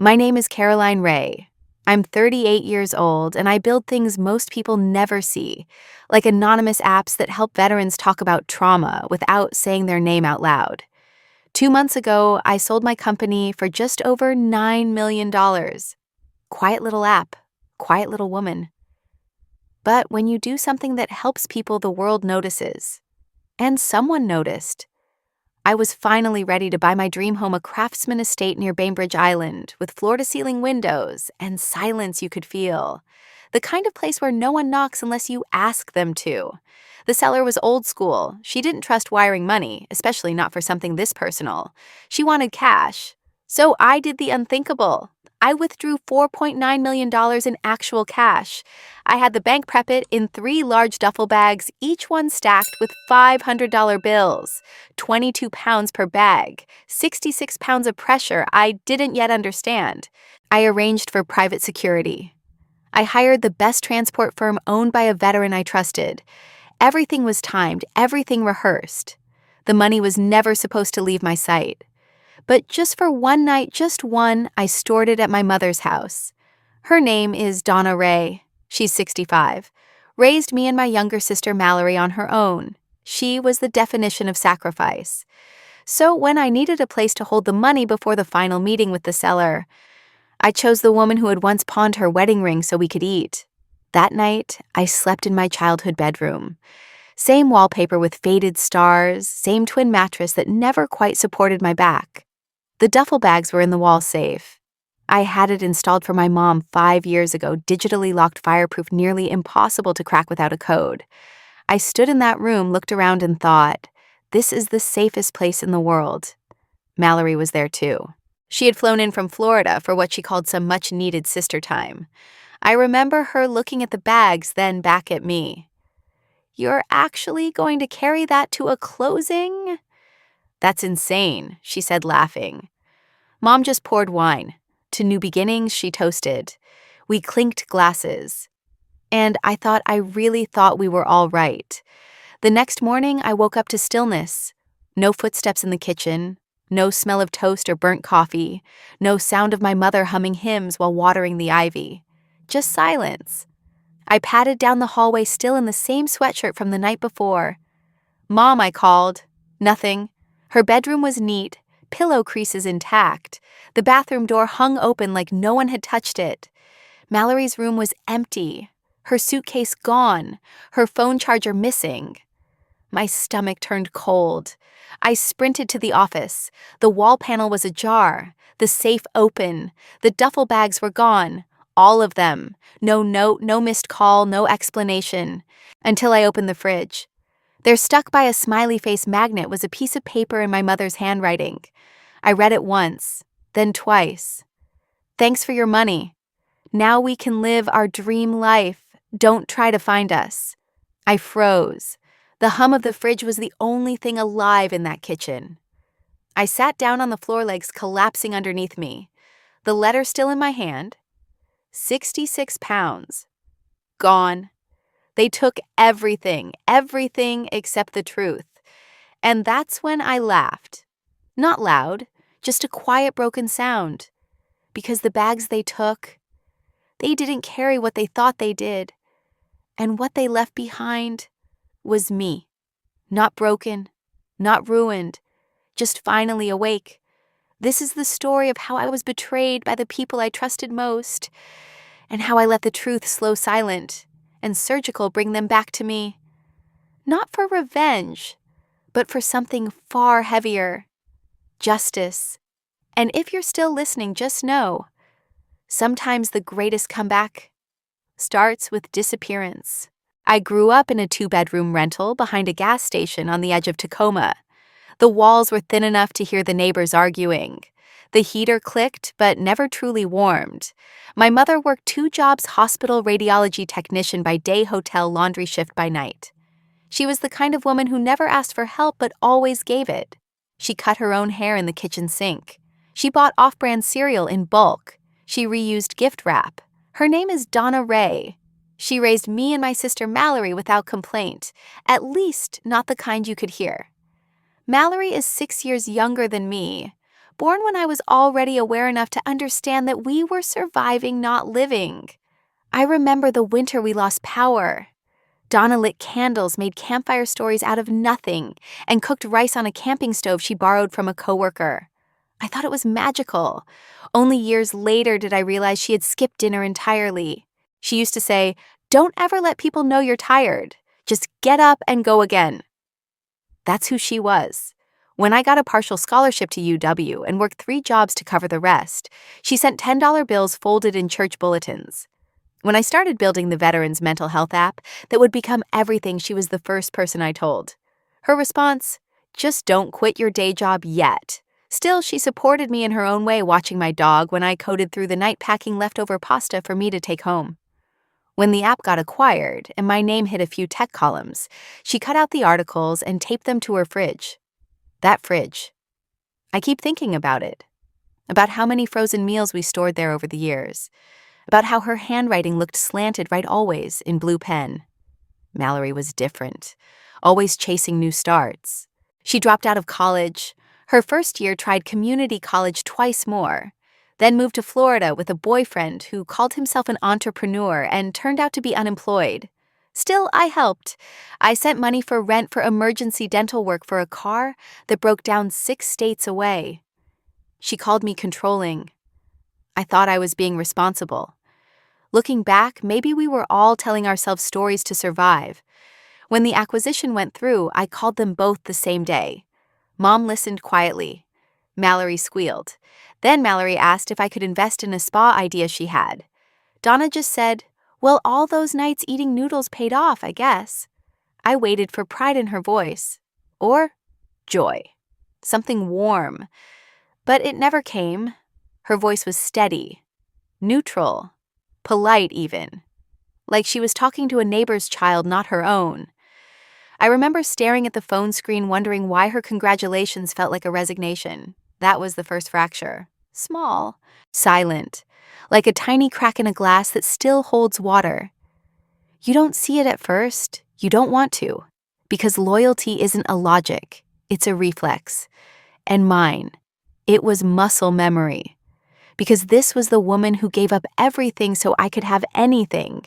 My name is Caroline Ray. I'm 38 years old, and I build things most people never see, like anonymous apps that help veterans talk about trauma without saying their name out loud. 2 months ago, I sold my company for just over $9 million. Quiet little app, quiet little woman. But when you do something that helps people, the world notices. And someone noticed. I was finally ready to buy my dream home, a craftsman estate near Bainbridge Island, with floor-to-ceiling windows and silence you could feel. The kind of place where no one knocks unless you ask them to. The seller was old school. She didn't trust wiring money, especially not for something this personal. She wanted cash. So I did the unthinkable. I withdrew $4.9 million in actual cash. I had the bank prep it in 3 large duffel bags, each one stacked with $500 bills, 22 pounds per bag, 66 pounds of pressure I didn't yet understand. I arranged for private security. I hired the best transport firm owned by a veteran I trusted. Everything was timed, everything rehearsed. The money was never supposed to leave my sight. But just for one night, just one, I stored it at my mother's house. Her name is Donna Ray. She's 65. Raised me and my younger sister Mallory on her own. She was the definition of sacrifice. So when I needed a place to hold the money before the final meeting with the seller, I chose the woman who had once pawned her wedding ring so we could eat. That night, I slept in my childhood bedroom. Same wallpaper with faded stars, same twin mattress that never quite supported my back. The duffel bags were in the wall safe. I had it installed for my mom 5 years ago, digitally locked, fireproof, nearly impossible to crack without a code. I stood in that room, looked around and thought, this is the safest place in the world. Mallory was there too. She had flown in from Florida for what she called some much-needed sister time. I remember her looking at the bags, then back at me. "You're actually going to carry that to a closing?" "That's insane," she said, laughing. Mom just poured wine. To new beginnings, she toasted. We clinked glasses. And I really thought we were all right. The next morning, I woke up to stillness. No footsteps in the kitchen, no smell of toast or burnt coffee, no sound of my mother humming hymns while watering the ivy. Just silence. I padded down the hallway, still in the same sweatshirt from the night before. "Mom," I called. Nothing. Her bedroom was neat, pillow creases intact. The bathroom door hung open like no one had touched it. Mallory's room was empty, her suitcase gone, her phone charger missing. My stomach turned cold. I sprinted to the office. The wall panel was ajar, the safe open. The duffel bags were gone, all of them. No note, no missed call, no explanation. Until I opened the fridge. There, stuck by a smiley face magnet, was a piece of paper in my mother's handwriting. I read it once, then twice. "Thanks for your money. Now we can live our dream life. Don't try to find us." I froze. The hum of the fridge was the only thing alive in that kitchen. I sat down on the floor, legs collapsing underneath me. The letter still in my hand. 66 pounds. Gone. They took everything except the truth. And that's when I laughed. Not loud, just a quiet, broken sound. Because the bags they took, they didn't carry what they thought they did. And what they left behind was me. Not broken, not ruined, just finally awake. This is the story of how I was betrayed by the people I trusted most, and how I let the truth slow silent and surgical bring them back to me. Not for revenge, but for something far heavier. Justice. And if you're still listening, just know, sometimes the greatest comeback starts with disappearance. I grew up in a 2-bedroom rental behind a gas station on the edge of Tacoma. The walls were thin enough to hear the neighbors arguing. The heater clicked, but never truly warmed. My mother worked 2 jobs: hospital radiology technician by day, hotel laundry shift by night. She was the kind of woman who never asked for help but always gave it. She cut her own hair in the kitchen sink. She bought off-brand cereal in bulk. She reused gift wrap. Her name is Donna Ray. She raised me and my sister Mallory without complaint, at least not the kind you could hear. Mallory is 6 years younger than me, born when I was already aware enough to understand that we were surviving, not living. I remember the winter we lost power. Donna lit candles, made campfire stories out of nothing, and cooked rice on a camping stove she borrowed from a coworker. I thought it was magical. Only years later did I realize she had skipped dinner entirely. She used to say, "Don't ever let people know you're tired. Just get up and go again." That's who she was. When I got a partial scholarship to UW and worked 3 jobs to cover the rest, she sent $10 bills folded in church bulletins. When I started building the Veterans Mental Health app that would become everything, she was the first person I told. Her response, "Just don't quit your day job yet." Still, she supported me in her own way, watching my dog when I coded through the night packing leftover pasta for me to take home. When the app got acquired and my name hit a few tech columns, she cut out the articles and taped them to her fridge. That fridge. I keep thinking about it. About how many frozen meals we stored there over the years. About how her handwriting looked slanted right always in blue pen. Mallory was different, always chasing new starts. She dropped out of college. Her first year tried community college twice more, then moved to Florida with a boyfriend who called himself an entrepreneur and turned out to be unemployed. Still, I helped. I sent money for rent for emergency dental work for a car that broke down 6 states away. She called me controlling. I thought I was being responsible. Looking back, maybe we were all telling ourselves stories to survive. When the acquisition went through, I called them both the same day. Mom listened quietly. Mallory squealed. Then Mallory asked if I could invest in a spa idea she had. Donna just said, "Well, all those nights eating noodles paid off, I guess." I waited for pride in her voice. Or joy. Something warm. But it never came. Her voice was steady. Neutral. Polite, even. Like she was talking to a neighbor's child, not her own. I remember staring at the phone screen wondering why her congratulations felt like a resignation. That was the first fracture. Small. Silent. Like a tiny crack in a glass that still holds water. You don't see it at first. You don't want to. Because loyalty isn't a logic. It's a reflex. And mine. It was muscle memory. Because this was the woman who gave up everything so I could have anything.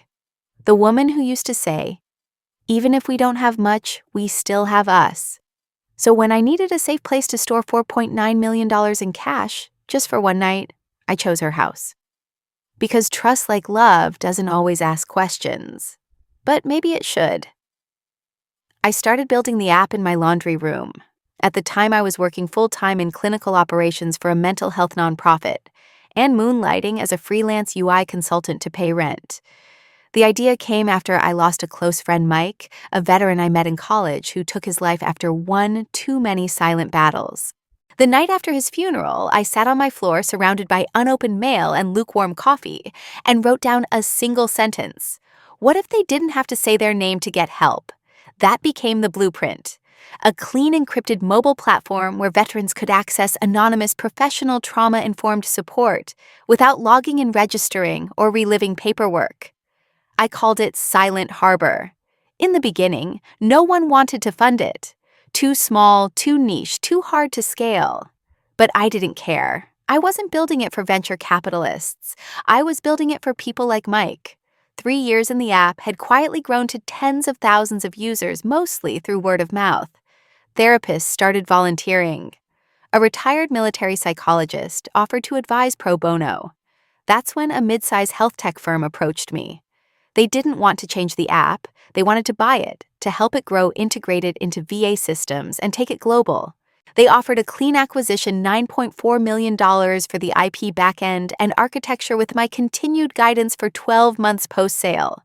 The woman who used to say, "Even if we don't have much, we still have us." So when I needed a safe place to store $4.9 million in cash, just for one night, I chose her house. Because trust, like love, doesn't always ask questions. But maybe it should. I started building the app in my laundry room. At the time, I was working full-time in clinical operations for a mental health nonprofit, and moonlighting as a freelance UI consultant to pay rent. The idea came after I lost a close friend, Mike, a veteran I met in college who took his life after one too many silent battles. The night after his funeral, I sat on my floor surrounded by unopened mail and lukewarm coffee and wrote down a single sentence. What if they didn't have to say their name to get help? That became the blueprint. A clean encrypted mobile platform where veterans could access anonymous professional trauma-informed support without logging and registering or reliving paperwork. I called it Silent Harbor. In the beginning, no one wanted to fund it. Too small, too niche, too hard to scale. But I didn't care. I wasn't building it for venture capitalists. I was building it for people like Mike. 3 years in the app had quietly grown to tens of thousands of users, mostly through word of mouth. Therapists started volunteering. A retired military psychologist offered to advise pro bono. That's when a mid-size health tech firm approached me. They didn't want to change the app. They wanted to buy it, to help it grow integrated into VA systems and take it global. They offered a clean acquisition $9.4 million for the IP backend and architecture with my continued guidance for 12 months post-sale.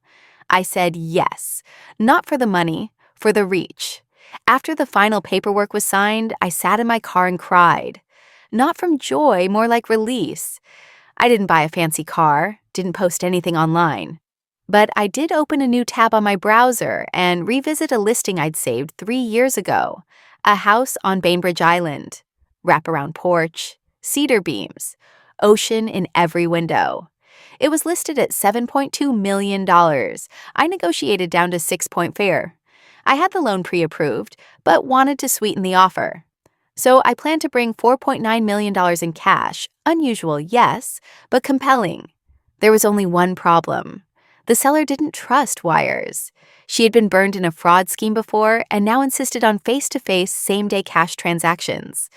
I said yes, not for the money, for the reach. After the final paperwork was signed, I sat in my car and cried. Not from joy, more like release. I didn't buy a fancy car, didn't post anything online. But I did open a new tab on my browser and revisit a listing I'd saved 3 years ago. A house on Bainbridge Island. Wraparound porch, cedar beams, ocean in every window. It was listed at $7.2 million. I negotiated down to 6 point fair. I had the loan pre-approved, but wanted to sweeten the offer. So I planned to bring $4.9 million in cash. Unusual, yes, but compelling. There was only one problem. The seller didn't trust wires. She had been burned in a fraud scheme before and now insisted on face-to-face, same-day cash transactions.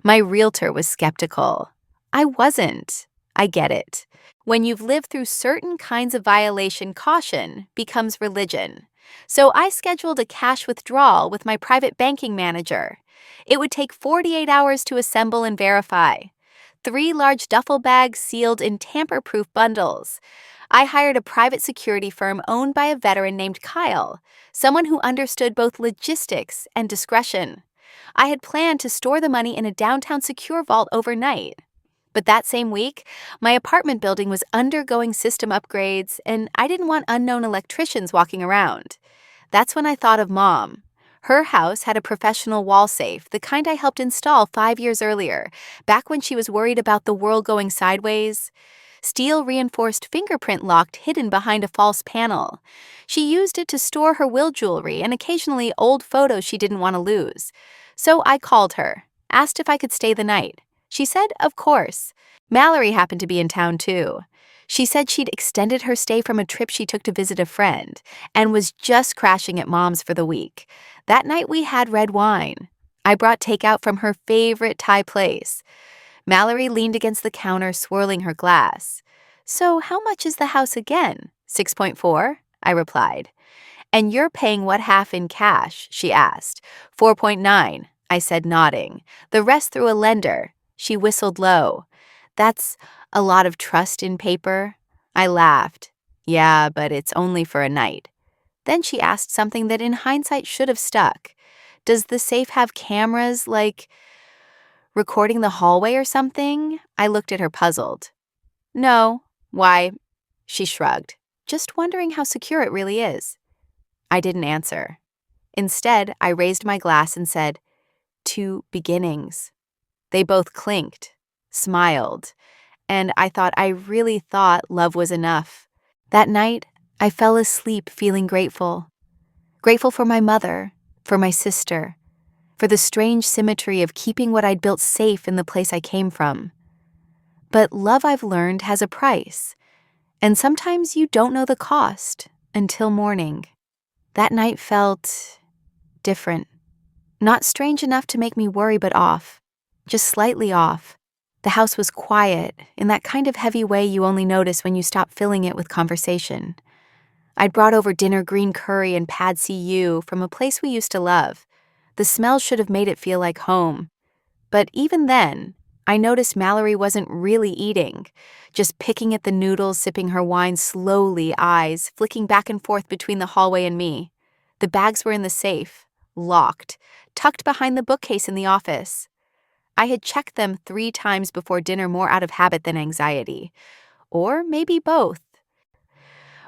My realtor was skeptical. I wasn't. I get it. When you've lived through certain kinds of violation, caution becomes religion. So I scheduled a cash withdrawal with my private banking manager. It would take 48 hours to assemble and verify. 3 large duffel bags sealed in tamper-proof bundles. I hired a private security firm owned by a veteran named Kyle, someone who understood both logistics and discretion. I had planned to store the money in a downtown secure vault overnight. But that same week, my apartment building was undergoing system upgrades, and I didn't want unknown electricians walking around. That's when I thought of Mom. Her house had a professional wall safe, the kind I helped install 5 years earlier, back when she was worried about the world going sideways. Steel-reinforced fingerprint lock hidden behind a false panel. She used it to store her will jewelry and occasionally old photos she didn't want to lose. So I called her, asked if I could stay the night. She said, of course. Mallory happened to be in town too. She said she'd extended her stay from a trip she took to visit a friend and was just crashing at Mom's for the week. That night we had red wine. I brought takeout from her favorite Thai place. Mallory leaned against the counter, swirling her glass. So how much is the house again? 6.4, I replied. And you're paying what half in cash? She asked. 4.9, I said, nodding. The rest through a lender. She whistled low. That's a lot of trust in paper. I laughed. Yeah, but it's only for a night. Then she asked something that in hindsight should have stuck. Does the safe have cameras, like recording the hallway or something? I looked at her puzzled. No. Why? She shrugged. Just wondering how secure it really is. I didn't answer. Instead, I raised my glass and said, "To beginnings." They both clinked, smiled, and I really thought love was enough. That night, I fell asleep feeling grateful. Grateful for my mother, for my sister, for the strange symmetry of keeping what I'd built safe in the place I came from. But love, I've learned, has a price, and sometimes you don't know the cost until morning. That night felt different. Not strange enough to make me worry, but off. Just slightly off. The house was quiet, in that kind of heavy way you only notice when you stop filling it with conversation. I'd brought over dinner green curry and pad see ew from a place we used to love. The smell should have made it feel like home. But even then, I noticed Mallory wasn't really eating, just picking at the noodles, sipping her wine slowly, eyes flicking back and forth between the hallway and me. The bags were in the safe, locked, tucked behind the bookcase in the office. I had checked them 3 times before dinner, more out of habit than anxiety. Or maybe both.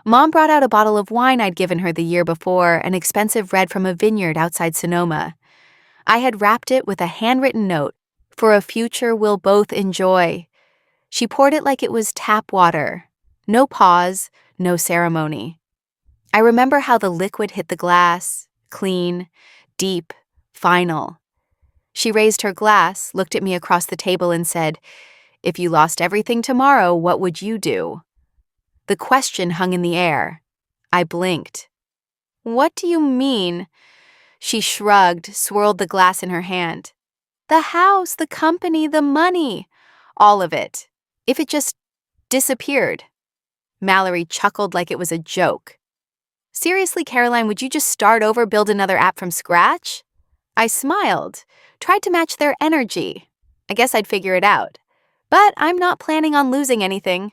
Mom brought out a bottle of wine I'd given her the year before, an expensive red from a vineyard outside Sonoma. I had wrapped it with a handwritten note, "For a future we'll both enjoy." She poured it like it was tap water. No pause, no ceremony. I remember how the liquid hit the glass, clean, deep, final. She raised her glass, looked at me across the table and said, "If you lost everything tomorrow, what would you do?" The question hung in the air. I blinked. "What do you mean?" She shrugged, swirled the glass in her hand. "The house, the company, the money. All of it. If it just disappeared." Mallory chuckled like it was a joke. "Seriously, Caroline, would you just start over, build another app from scratch?" I smiled, tried to match their energy. I guess I'd figure it out. But I'm not planning on losing anything.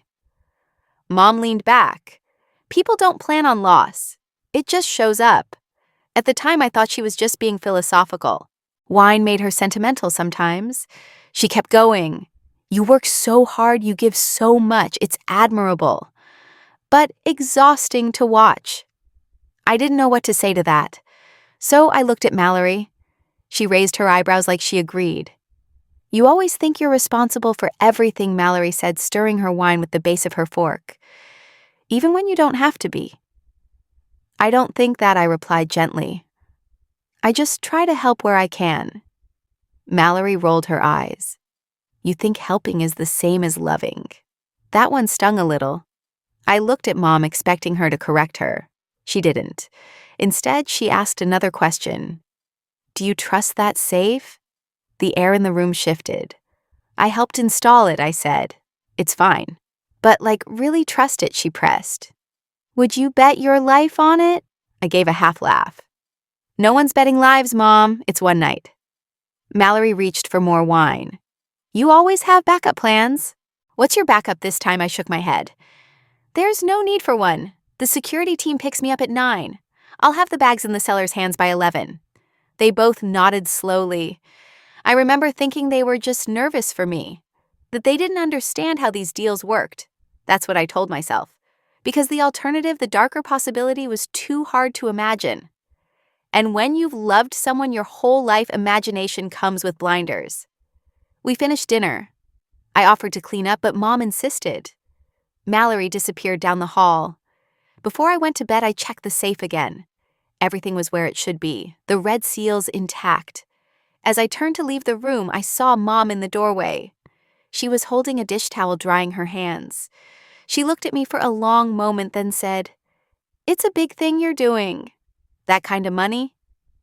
Mom leaned back. People don't plan on loss. It just shows up. At the time, I thought she was just being philosophical. Wine made her sentimental sometimes. She kept going. "You work so hard, you give so much. It's admirable. But exhausting to watch." I didn't know what to say to that. So I looked at Mallory. She raised her eyebrows like she agreed. "You always think you're responsible for everything," Mallory said, stirring her wine with the base of her fork. "Even when you don't have to be." "I don't think that," I replied gently. "I just try to help where I can." Mallory rolled her eyes. You think helping is the same as loving. That one stung a little. I looked at Mom expecting her to correct her. She didn't. Instead, she asked another question. Do you trust that safe? The air in the room shifted. I helped install it, I said. It's fine. But really trust it, she pressed. Would you bet your life on it? I gave a half laugh. No one's betting lives, Mom. It's one night. Mallory reached for more wine. You always have backup plans. What's your backup this time? I shook my head. There's no need for one. The security team picks me up at 9. I'll have the bags in the seller's hands by 11. They both nodded slowly. I remember thinking they were just nervous for me, that they didn't understand how these deals worked. That's what I told myself. Because the alternative, the darker possibility, was too hard to imagine. And when you've loved someone your whole life, imagination comes with blinders. We finished dinner. I offered to clean up, but Mom insisted. Mallory disappeared down the hall. Before I went to bed, I checked the safe again. Everything was where it should be, the red seals intact. As I turned to leave the room, I saw Mom in the doorway. She was holding a dish towel, drying her hands. She looked at me for a long moment, then said, It's a big thing you're doing. That kind of money?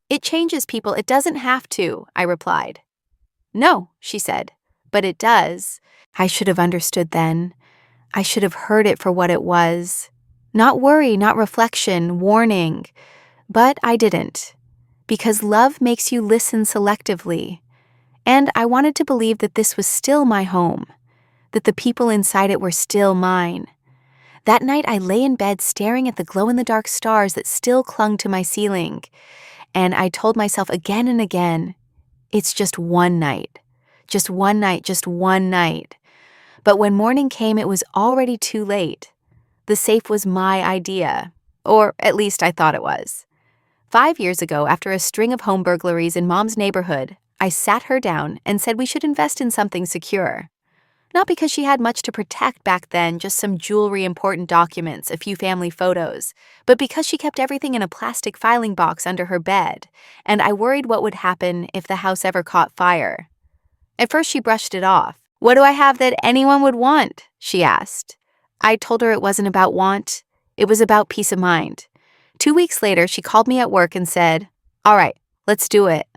It changes people. It doesn't have to, I replied. No, she said, but it does. I should have understood then. I should have heard it for what it was. Not worry, not reflection, warning. But I didn't. Because love makes you listen selectively. And I wanted to believe that this was still my home, that the people inside it were still mine. That night I lay in bed staring at the glow-in-the-dark stars that still clung to my ceiling. And I told myself again and again, it's just one night. Just one night, just one night. But when morning came, it was already too late. The safe was my idea, or at least I thought it was. 5 years ago, after a string of home burglaries in Mom's neighborhood, I sat her down and said we should invest in something secure. Not because she had much to protect back then, just some jewelry, important documents, a few family photos, but because she kept everything in a plastic filing box under her bed, and I worried what would happen if the house ever caught fire. At first she brushed it off. What do I have that anyone would want? She asked. I told her it wasn't about want. It was about peace of mind. 2 weeks later, she called me at work and said, All right, let's do it.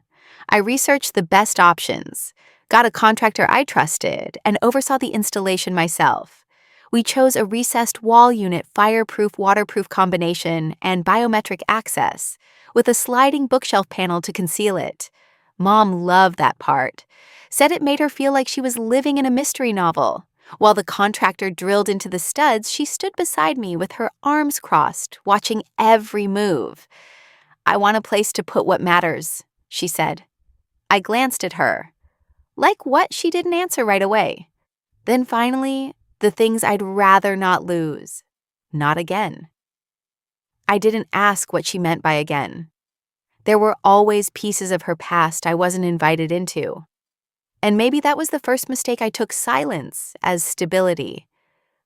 I researched the best options, got a contractor I trusted, and oversaw the installation myself. We chose a recessed wall unit, fireproof, waterproof combination, and biometric access, with a sliding bookshelf panel to conceal it. Mom loved that part. Said it made her feel like she was living in a mystery novel. While the contractor drilled into the studs, she stood beside me with her arms crossed, watching every move. I want a place to put what matters, she said. I glanced at her. Like what? She didn't answer right away. Then finally, the things I'd rather not lose. Not again. I didn't ask what she meant by again. There were always pieces of her past I wasn't invited into. And maybe that was the first mistake. I took silence as stability.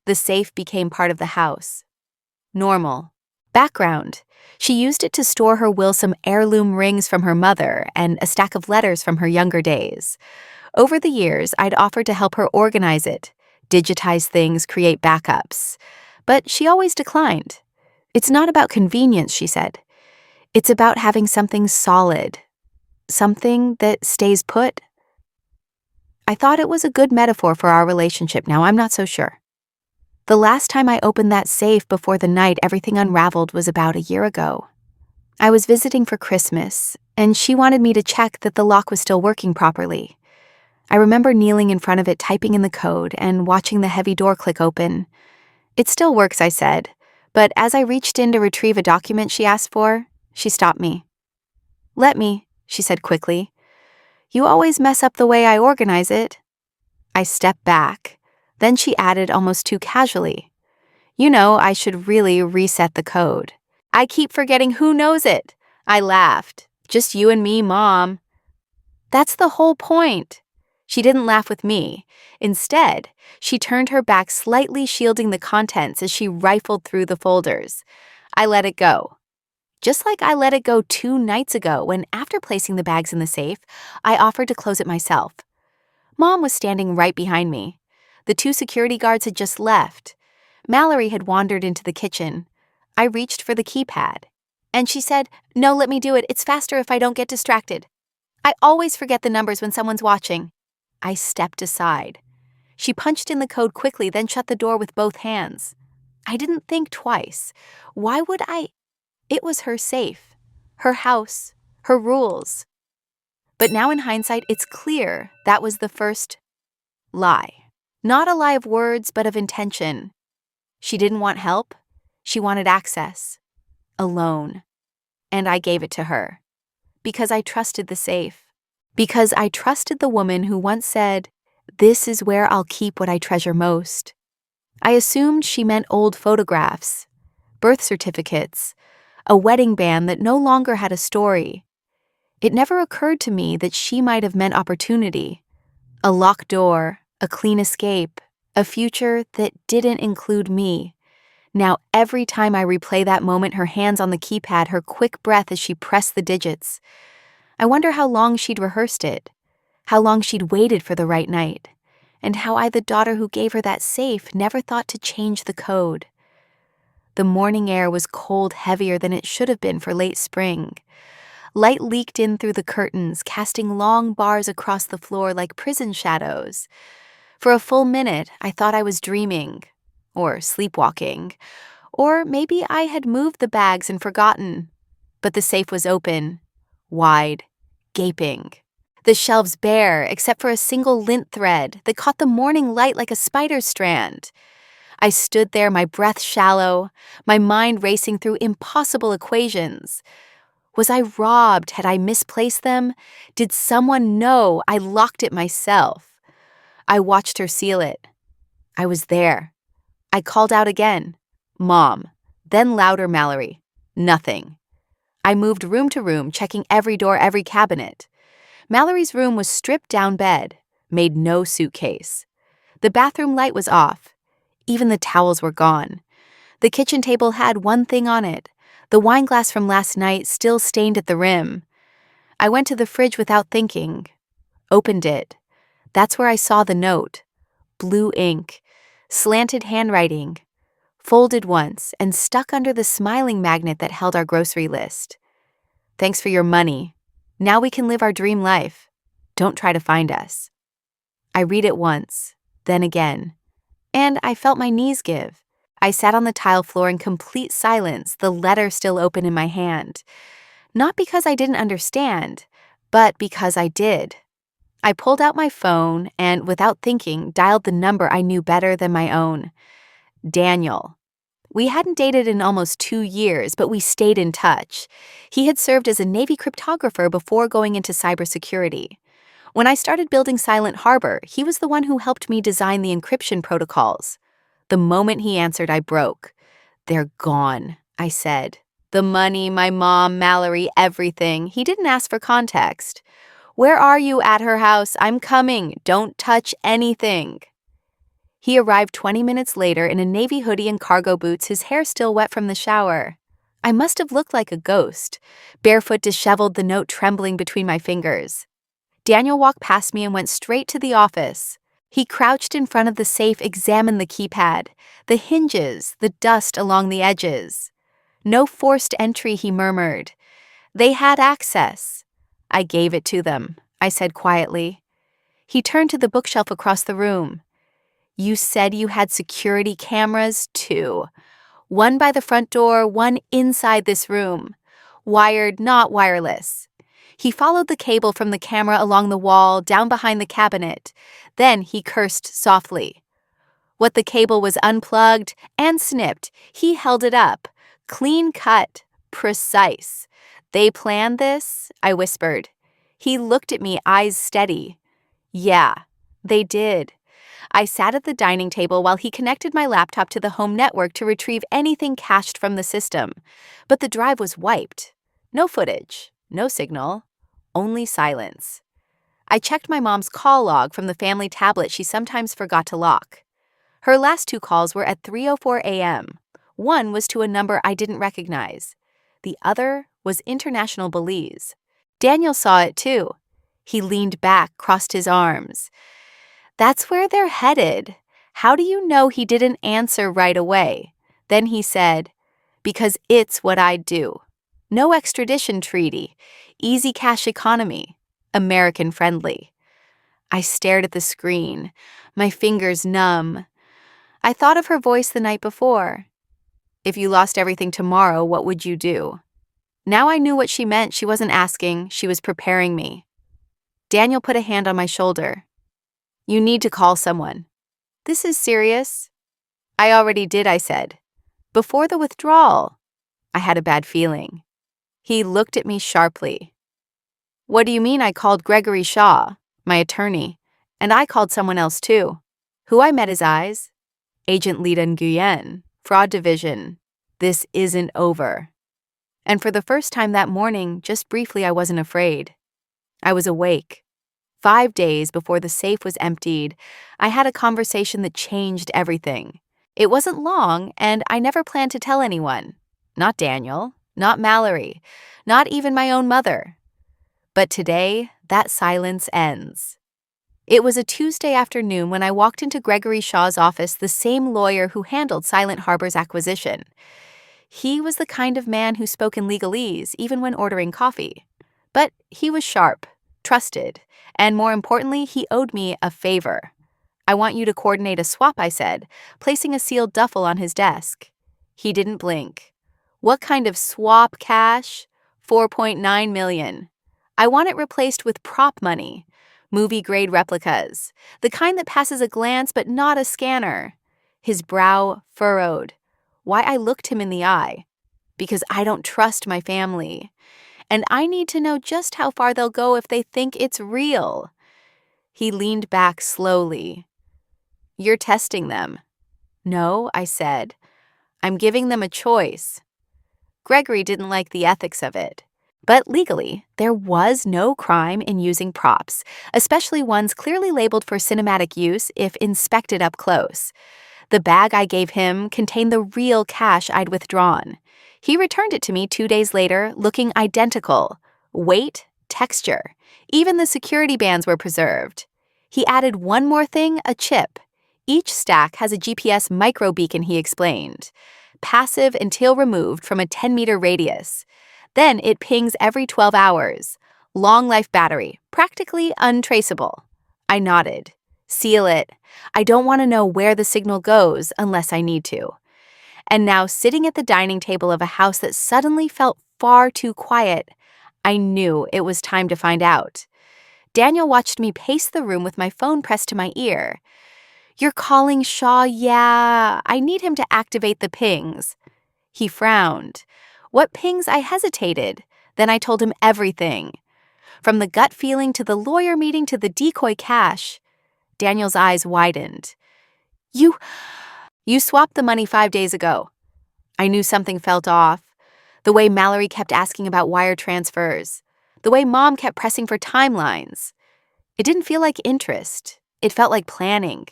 The safe became part of the house. Normal. Background. She used it to store her Wilson heirloom rings from her mother and a stack of letters from her younger days. Over the years, I'd offered to help her organize it, digitize things, create backups. But she always declined. It's not about convenience, she said. It's about having something solid. Something that stays put. I thought it was a good metaphor for our relationship. Now I'm not so sure. The last time I opened that safe before the night everything unraveled was about a year ago. I was visiting for Christmas, and she wanted me to check that the lock was still working properly. I remember kneeling in front of it, typing in the code, and watching the heavy door click open. It still works, I said, but as I reached in to retrieve a document she asked for, she stopped me. Let me, she said quickly. You always mess up the way I organize it. I stepped back. Then she added almost too casually. You know, I should really reset the code. I keep forgetting who knows it. I laughed. Just you and me, Mom. That's the whole point. She didn't laugh with me. Instead, she turned her back, slightly shielding the contents as she rifled through the folders. I let it go. Just like I let it go 2 nights ago when, after placing the bags in the safe, I offered to close it myself. Mom was standing right behind me. The 2 security guards had just left. Mallory had wandered into the kitchen. I reached for the keypad, and she said, "No, let me do it. It's faster if I don't get distracted. I always forget the numbers when someone's watching." I stepped aside. She punched in the code quickly, then shut the door with both hands. I didn't think twice. Why would I? It was her safe, her house, her rules. But now in hindsight, it's clear that was the first lie. Not a lie of words, but of intention. She didn't want help. She wanted access. Alone. And I gave it to her. Because I trusted the safe. Because I trusted the woman who once said, "This is where I'll keep what I treasure most." I assumed she meant old photographs, birth certificates, a wedding band that no longer had a story. It never occurred to me that she might have meant opportunity, a locked door, a clean escape, a future that didn't include me. Now every time I replay that moment, her hands on the keypad, her quick breath as she pressed the digits, I wonder how long she'd rehearsed it, how long she'd waited for the right night, and how I, the daughter who gave her that safe, never thought to change the code. The morning air was cold, heavier than it should have been for late spring. Light leaked in through the curtains, casting long bars across the floor like prison shadows. For a full minute, I thought I was dreaming, or sleepwalking, or maybe I had moved the bags and forgotten. But the safe was open, wide, gaping. The shelves bare, except for a single lint thread that caught the morning light like a spider strand. I stood there, my breath shallow, my mind racing through impossible equations. Was I robbed? Had I misplaced them? Did someone know I locked it myself? I watched her seal it. I was there. I called out again, "Mom." Then louder, "Mallory." Nothing. I moved room to room, checking every door, every cabinet. Mallory's room was stripped down bed, made no suitcase. The bathroom light was off. Even the towels were gone. The kitchen table had one thing on it, the wine glass from last night still stained at the rim. I went to the fridge without thinking. Opened it. That's where I saw the note. Blue ink, slanted handwriting, folded once and stuck under the smiling magnet that held our grocery list. "Thanks for your money. Now we can live our dream life. Don't try to find us." I read it once, then again, and I felt my knees give. I sat on the tile floor in complete silence, the letter still open in my hand. Not because I didn't understand, but because I did. I pulled out my phone and, without thinking, dialed the number I knew better than my own. Daniel. We hadn't dated in almost 2 years, but we stayed in touch. He had served as a Navy cryptographer before going into cybersecurity. When I started building Silent Harbor, he was the one who helped me design the encryption protocols. The moment he answered, I broke. "They're gone," I said. "The money, my mom, Mallory, everything." He didn't ask for context. "Where are you?" "At her house." "I'm coming. Don't touch anything." He arrived 20 minutes later in a navy hoodie and cargo boots, his hair still wet from the shower. I must have looked like a ghost, barefoot, disheveled, the note trembling between my fingers. Daniel walked past me and went straight to the office. He crouched in front of the safe, examined the keypad, the hinges, the dust along the edges. "No forced entry," he murmured. "They had access." "I gave it to them," I said quietly. He turned to the bookshelf across the room. "You said you had security cameras, too. One by the front door, one inside this room. Wired, not wireless." He followed the cable from the camera along the wall, down behind the cabinet. Then he cursed softly. What the cable was unplugged and snipped, he held it up. Clean cut, precise. "They planned this?" I whispered. He looked at me, eyes steady. "Yeah, they did." I sat at the dining table while he connected my laptop to the home network to retrieve anything cached from the system. But the drive was wiped. No footage, no signal, only silence. I checked my mom's call log from the family tablet she sometimes forgot to lock. Her last 2 calls were at 3:04 a.m. One was to a number I didn't recognize. The other was international Belize. Daniel saw it too. He leaned back, crossed his arms. That's where they're headed. How do you know? He didn't answer right away. Then he said, because it's what I do. No extradition treaty. Easy cash economy. American friendly. I stared at the screen, my fingers numb. I thought of her voice the night before. If you lost everything tomorrow, what would you do? Now I knew what she meant. She wasn't asking, she was preparing me. Daniel put a hand on my shoulder. You need to call someone. This is serious. I already did, I said. Before the withdrawal. I had a bad feeling. He looked at me sharply. What do you mean? I called Gregory Shaw, my attorney, and I called someone else too. Who I met his eyes? Agent Lida Nguyen, Fraud Division. This isn't over. And for the first time that morning, just briefly, I wasn't afraid. I was awake. 5 days before the safe was emptied, I had a conversation that changed everything. It wasn't long, and I never planned to tell anyone. Not Daniel, not Mallory, not even my own mother. But today, that silence ends. It was a Tuesday afternoon when I walked into Gregory Shaw's office, the same lawyer who handled Silent Harbor's acquisition. He was the kind of man who spoke in legalese, even when ordering coffee. But he was sharp, trusted, and more importantly, he owed me a favor. I want you to coordinate a swap, I said, placing a sealed duffel on his desk. He didn't blink. What kind of swap cash? $4.9 million. I want it replaced with prop money, movie-grade replicas, the kind that passes a glance but not a scanner. His brow furrowed. Why? I looked him in the eye. Because I don't trust my family. And I need to know just how far they'll go if they think it's real. He leaned back slowly. You're testing them. No, I said. I'm giving them a choice. Gregory didn't like the ethics of it. But legally, there was no crime in using props, especially ones clearly labeled for cinematic use if inspected up close. The bag I gave him contained the real cash I'd withdrawn. He returned it to me 2 days later, looking identical. Weight, texture. Even the security bands were preserved. He added one more thing, a chip. Each stack has a GPS microbeacon, he explained. Passive until removed from a 10-meter radius. Then it pings every 12 hours. Long-life battery, practically untraceable. I nodded. Seal it. I don't want to know where the signal goes unless I need to. And now, sitting at the dining table of a house that suddenly felt far too quiet, I knew it was time to find out. Daniel watched me pace the room with my phone pressed to my ear. You're calling Shaw? Yeah, I need him to activate the pings. He frowned. What pings? I hesitated. Then I told him everything. From the gut feeling to the lawyer meeting to the decoy cash. Daniel's eyes widened. You swapped the money 5 days ago. I knew something felt off. The way Mallory kept asking about wire transfers. The way Mom kept pressing for timelines. It didn't feel like interest. It felt like planning.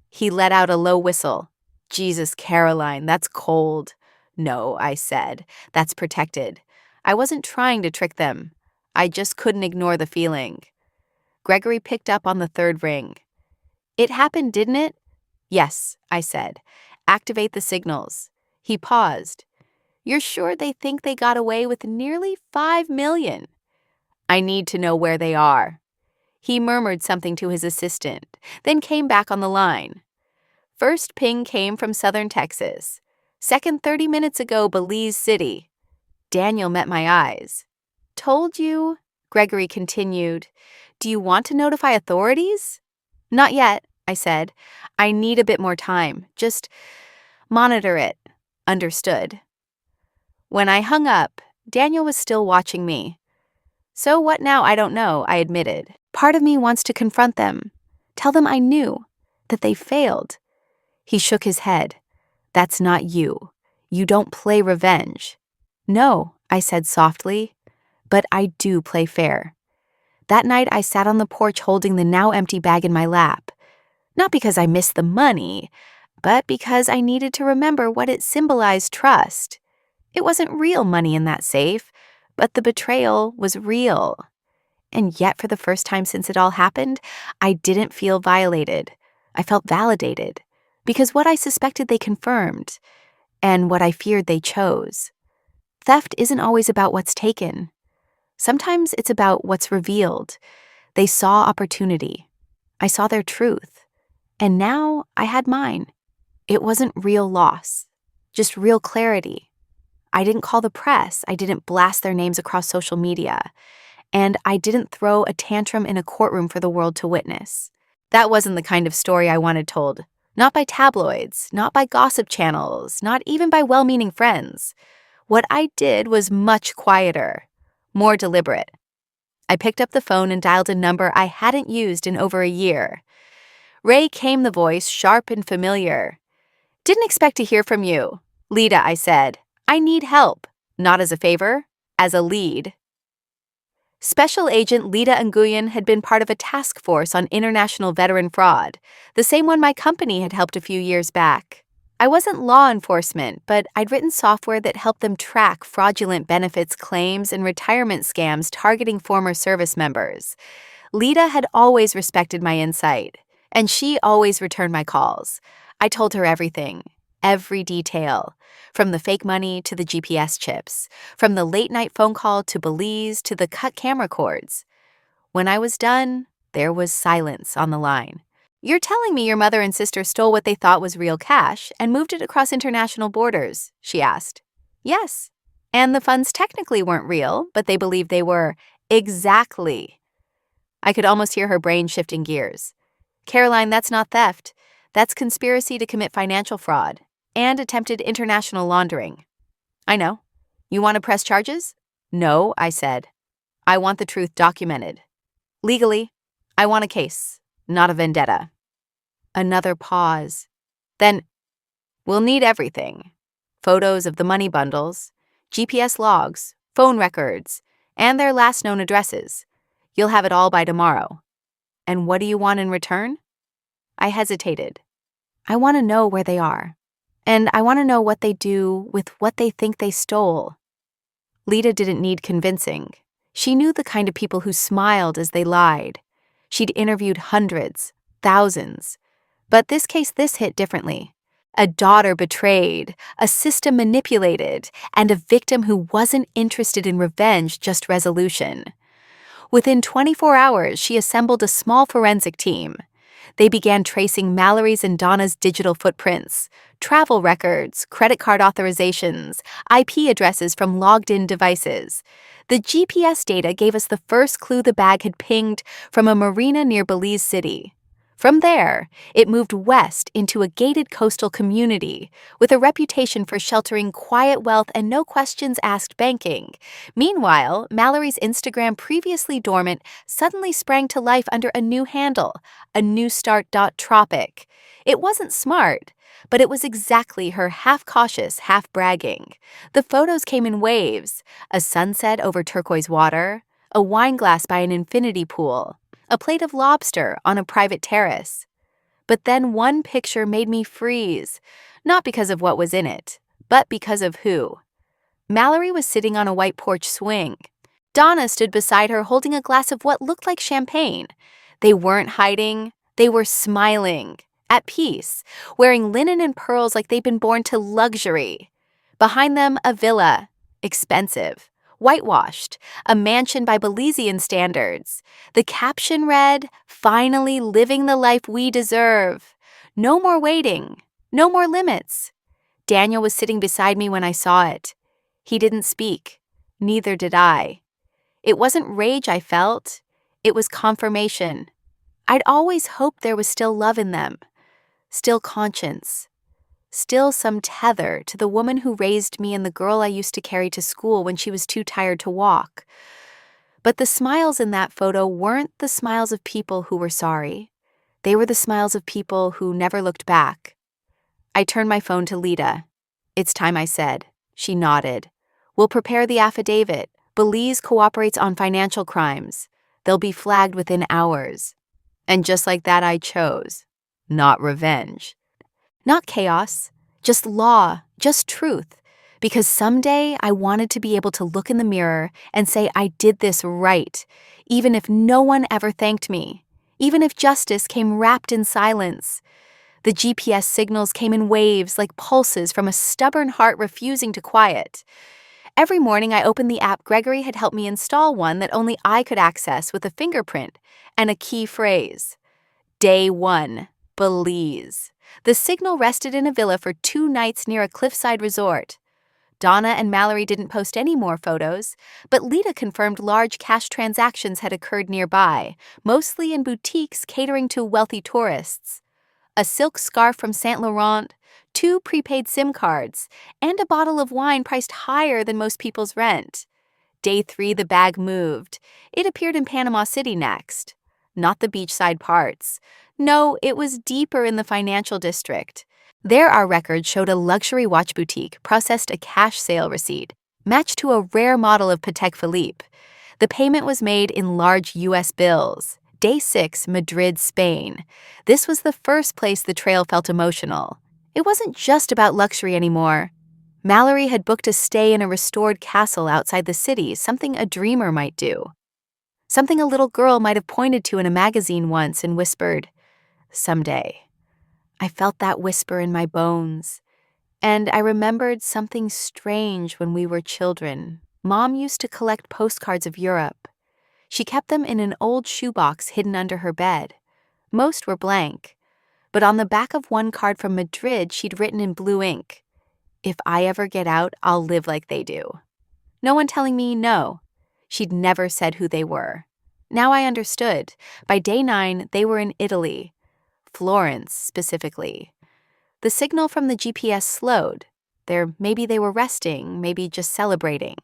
He let out a low whistle. Jesus, Caroline, that's cold. No, I said. That's protected. I wasn't trying to trick them. I just couldn't ignore the feeling. Gregory picked up on the third ring. It happened, didn't it? Yes, I said. Activate the signals. He paused. You're sure they think they got away with nearly $5 million? I need to know where they are. He murmured something to his assistant, then came back on the line. First ping came from southern Texas. Second 30 minutes ago, Belize City. Daniel met my eyes. Told you, Gregory continued. Do you want to notify authorities? Not yet, I said. I need a bit more time. Just monitor it. Understood. When I hung up, Daniel was still watching me. So what now? I don't know, I admitted. Part of me wants to confront them. Tell them I knew, that they failed. He shook his head. That's not you. You don't play revenge. No, I said softly, but I do play fair. That night I sat on the porch holding the now empty bag in my lap. Not because I missed the money, but because I needed to remember what it symbolized: trust. It wasn't real money in that safe, but the betrayal was real. And yet, for the first time since it all happened, I didn't feel violated. I felt validated. Because what I suspected they confirmed, and what I feared they chose. Theft isn't always about what's taken. Sometimes it's about what's revealed. They saw opportunity. I saw their truth. And now I had mine. It wasn't real loss, just real clarity. I didn't call the press. I didn't blast their names across social media. And I didn't throw a tantrum in a courtroom for the world to witness. That wasn't the kind of story I wanted told. Not by tabloids, not by gossip channels, not even by well-meaning friends. What I did was much quieter, more deliberate. I picked up the phone and dialed a number I hadn't used in over a year. Ray came the voice, sharp and familiar. "Didn't expect to hear from you. Lita," I said. "I need help. Not as a favor, as a lead." Special Agent Lita Nguyen had been part of a task force on international veteran fraud, the same one my company had helped a few years back. I wasn't law enforcement, but I'd written software that helped them track fraudulent benefits claims and retirement scams targeting former service members. Lita had always respected my insight, and she always returned my calls. I told her everything, every detail, from the fake money to the GPS chips, from the late-night phone call to Belize to the cut camera cords. When I was done, there was silence on the line. "You're telling me your mother and sister stole what they thought was real cash and moved it across international borders?" she asked. "Yes. And the funds technically weren't real, but they believed they were." "Exactly." I could almost hear her brain shifting gears. "Caroline, that's not theft. That's conspiracy to commit financial fraud and attempted international laundering." "I know. You want to press charges?" "No," I said. "I want the truth documented. Legally, I want a case, not a vendetta." Another pause. Then, "We'll need everything. Photos of the money bundles, GPS logs, phone records, and their last known addresses. You'll have it all by tomorrow." "And what do you want in return?" I hesitated. "I want to know where they are. And I want to know what they do with what they think they stole." Lita didn't need convincing. She knew the kind of people who smiled as they lied. She'd interviewed hundreds, thousands. But this hit differently. A daughter betrayed, a system manipulated, and a victim who wasn't interested in revenge, just resolution. Within 24 hours, she assembled a small forensic team. They began tracing Mallory's and Donna's digital footprints, travel records, credit card authorizations, IP addresses from logged-in devices. The GPS data gave us the first clue the bag had pinged from a marina near Belize City. From there, it moved west into a gated coastal community with a reputation for sheltering quiet wealth and no-questions-asked banking. Meanwhile, Mallory's Instagram, previously dormant, suddenly sprang to life under a new handle, a newstart.tropic. It wasn't smart, but it was exactly her half-cautious, half-bragging. The photos came in waves: a sunset over turquoise water, a wine glass by an infinity pool, a plate of lobster on a private terrace. But then one picture made me freeze, not because of what was in it, but because of who. Mallory was sitting on a white porch swing. Donna stood beside her holding a glass of what looked like champagne. They weren't hiding, they were smiling, at peace, wearing linen and pearls like they'd been born to luxury. Behind them, a villa, expensive, whitewashed, a mansion by Belizean standards. The caption read, "Finally living the life we deserve. No more waiting, no more limits." Daniel was sitting beside me when I saw it. He didn't speak. Neither did I. It wasn't rage I felt. It was confirmation. I'd always hoped there was still love in them, still conscience, still some tether to the woman who raised me and the girl I used to carry to school when she was too tired to walk. But the smiles in that photo weren't the smiles of people who were sorry. They were the smiles of people who never looked back. I turned my phone to Lita. "It's time," I said. She nodded. "We'll prepare the affidavit. Belize cooperates on financial crimes. They'll be flagged within hours." And just like that, I chose. Not revenge. Not chaos. Just law. Just truth. Because someday I wanted to be able to look in the mirror and say I did this right, even if no one ever thanked me, even if justice came wrapped in silence. The GPS signals came in waves like pulses from a stubborn heart refusing to quiet. Every morning I opened the app Gregory had helped me install, one that only I could access with a fingerprint and a key phrase. Day 1, Belize. The signal rested in a villa for 2 nights near a cliffside resort. Donna and Mallory didn't post any more photos, but Lita confirmed large cash transactions had occurred nearby, mostly in boutiques catering to wealthy tourists. A silk scarf from Saint Laurent, 2 prepaid SIM cards, and a bottle of wine priced higher than most people's rent. Day 3, the bag moved. It appeared in Panama City next. Not the beachside parts. No, it was deeper in the financial district. There, our records showed a luxury watch boutique processed a cash sale receipt, matched to a rare model of Patek Philippe. The payment was made in large U.S. bills. Day 6, Madrid, Spain. This was the first place the trail felt emotional. It wasn't just about luxury anymore. Mallory had booked a stay in a restored castle outside the city, something a dreamer might do. Something a little girl might have pointed to in a magazine once and whispered, "Someday." I felt that whisper in my bones. And I remembered something strange when we were children. Mom used to collect postcards of Europe. She kept them in an old shoebox hidden under her bed. Most were blank, but on the back of one card from Madrid she'd written in blue ink, "If I ever get out, I'll live like they do." No one telling me no. She'd never said who they were. Now I understood. By day 9, they were in Italy. Florence, specifically. The signal from the GPS slowed. Maybe they were resting, maybe just celebrating.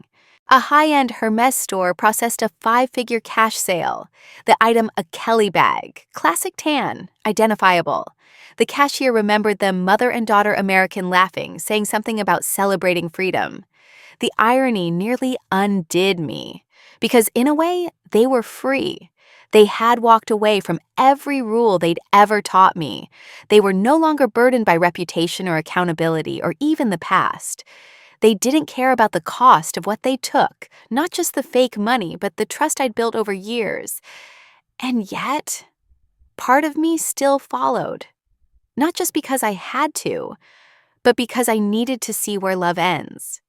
A high-end Hermes store processed a 5-figure cash sale. The item, a Kelly bag, classic tan, identifiable. The cashier remembered them mother and daughter American laughing, saying something about celebrating freedom. The irony nearly undid me, because in a way, they were free. They had walked away from every rule they'd ever taught me. They were no longer burdened by reputation or accountability or even the past. They didn't care about the cost of what they took, not just the fake money, but the trust I'd built over years. And yet, part of me still followed. Not just because I had to, but because I needed to see where love ends.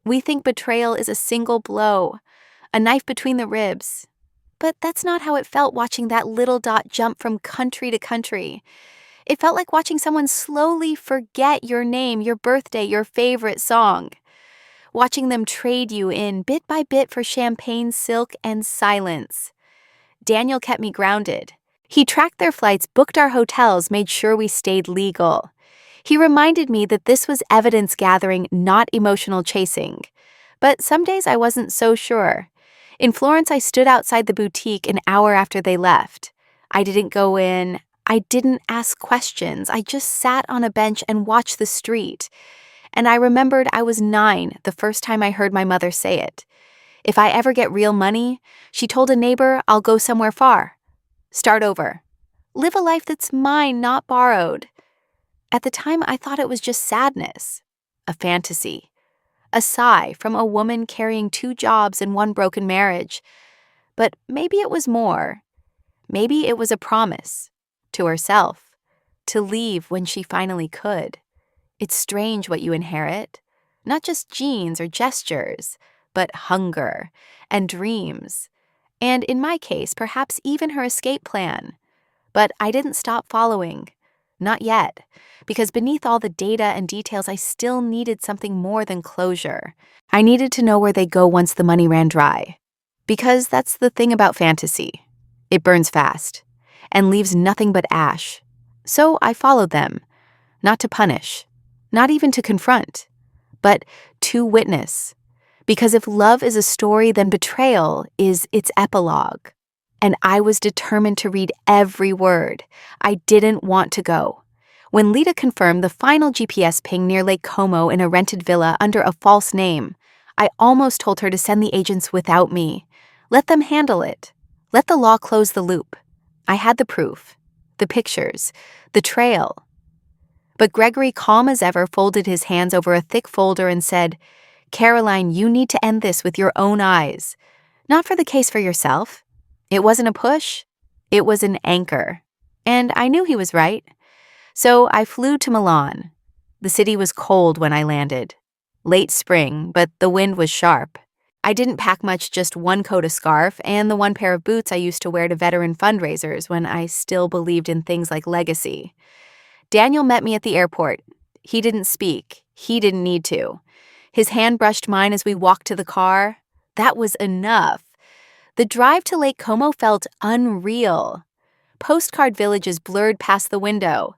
We think betrayal is a single blow, a knife between the ribs. But that's not how it felt watching that little dot jump from country to country. It felt like watching someone slowly forget your name, your birthday, your favorite song. Watching them trade you in bit by bit for champagne, silk, and silence. Daniel kept me grounded. He tracked their flights, booked our hotels, made sure we stayed legal. He reminded me that this was evidence gathering, not emotional chasing. But some days I wasn't so sure. In Florence, I stood outside the boutique an hour after they left. I didn't go in. I didn't ask questions. I just sat on a bench and watched the street. And I remembered I was 9 the first time I heard my mother say it. If I ever get real money, she told a neighbor, I'll go somewhere far. Start over. Live a life that's mine, not borrowed. At the time, I thought it was just sadness, a fantasy. A sigh from a woman carrying 2 jobs and 1 broken marriage. But maybe it was more. Maybe it was a promise to herself to leave when she finally could. It's strange what you inherit. Not just genes or gestures, but hunger and dreams. And in my case, perhaps even her escape plan. But I didn't stop following. Not yet, because beneath all the data and details, I still needed something more than closure. I needed to know where they go once the money ran dry. Because that's the thing about fantasy. It burns fast and leaves nothing but ash. So I followed them, not to punish, not even to confront, but to witness. Because if love is a story, then betrayal is its epilogue. And I was determined to read every word. I didn't want to go. When Lita confirmed the final GPS ping near Lake Como in a rented villa under a false name, I almost told her to send the agents without me. Let them handle it. Let the law close the loop. I had the proof, the pictures, the trail. But Gregory, calm as ever, folded his hands over a thick folder and said, "Caroline, you need to end this with your own eyes. Not for the case for yourself. It wasn't a push. It was an anchor." And I knew he was right. So I flew to Milan. The city was cold when I landed. Late spring, but the wind was sharp. I didn't pack much, just one coat, a scarf, and the one pair of boots I used to wear to veteran fundraisers when I still believed in things like legacy. Daniel met me at the airport. He didn't speak. He didn't need to. His hand brushed mine as we walked to the car. That was enough. The drive to Lake Como felt unreal. Postcard villages blurred past the window.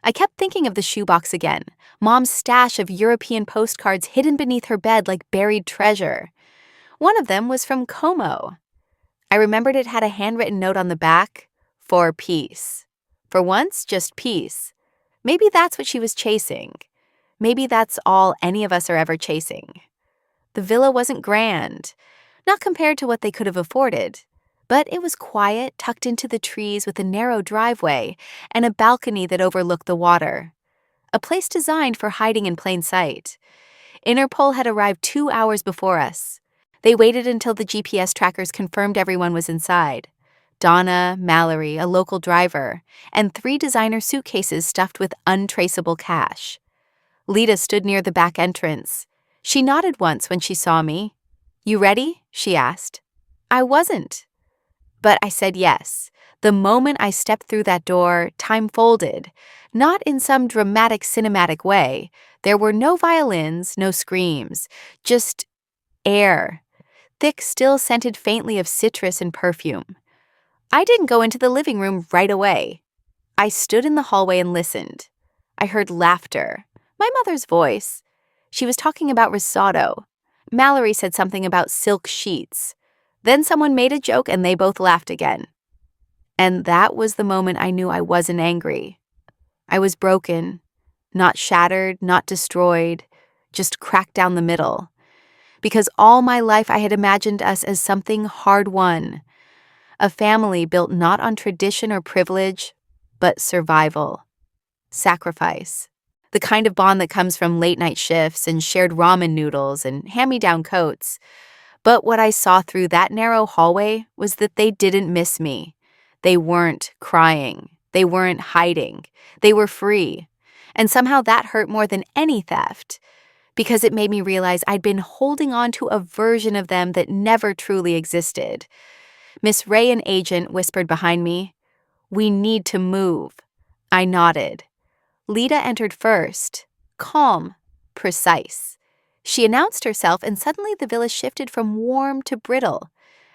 I kept thinking of the shoebox again, Mom's stash of European postcards hidden beneath her bed like buried treasure. One of them was from Como. I remembered it had a handwritten note on the back, "For peace." For once, just peace. Maybe that's what she was chasing. Maybe that's all any of us are ever chasing. The villa wasn't grand, not compared to what they could have afforded, but it was quiet, tucked into the trees with a narrow driveway and a balcony that overlooked the water. A place designed for hiding in plain sight. Interpol had arrived 2 hours before us. They waited until the GPS trackers confirmed everyone was inside. Donna, Mallory, a local driver, and 3 designer suitcases stuffed with untraceable cash. Lita stood near the back entrance. She nodded once when she saw me. "You ready?" she asked. I wasn't. But I said yes. The moment I stepped through that door, time folded. Not in some dramatic cinematic way. There were no violins, no screams. Just air. Thick, still scented faintly of citrus and perfume. I didn't go into the living room right away. I stood in the hallway and listened. I heard laughter. My mother's voice. She was talking about risotto. Mallory said something about silk sheets. Then someone made a joke and they both laughed again. And that was the moment I knew I wasn't angry. I was broken. Not shattered, not destroyed, just cracked down the middle. Because all my life I had imagined us as something hard-won. A family built not on tradition or privilege, but survival. Sacrifice. The kind of bond that comes from late-night shifts and shared ramen noodles and hand-me-down coats. But what I saw through that narrow hallway was that they didn't miss me. They weren't crying. They weren't hiding. They were free. And somehow that hurt more than any theft, because it made me realize I'd been holding on to a version of them that never truly existed. Miss Ray, an agent, whispered behind me, "We need to move." I nodded. Lita entered first, calm, precise. She announced herself, and suddenly the villa shifted from warm to brittle.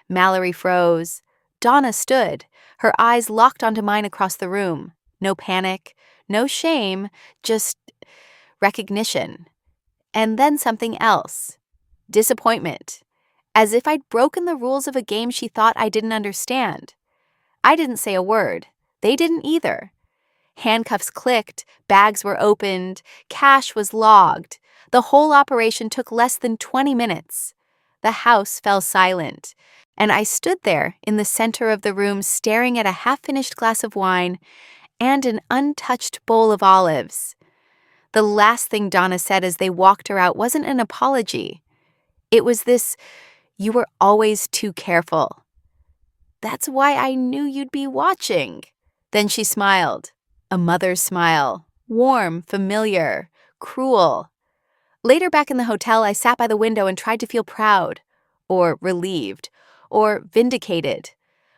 Mallory froze. Donna stood, her eyes locked onto mine across the room. No panic, no shame, just recognition. And then something else. Disappointment. As if I'd broken the rules of a game she thought I didn't understand. I didn't say a word. They didn't either. Handcuffs clicked, bags were opened, cash was logged. The whole operation took less than 20 minutes. The house fell silent, and I stood there in the center of the room staring at a half-finished glass of wine and an untouched bowl of olives. The last thing Donna said as they walked her out wasn't an apology. It was this, "You were always too careful." "That's why I knew you'd be watching." Then she smiled. A mother's smile. Warm, familiar, cruel. Later back in the hotel, I sat by the window and tried to feel proud, or relieved, or vindicated.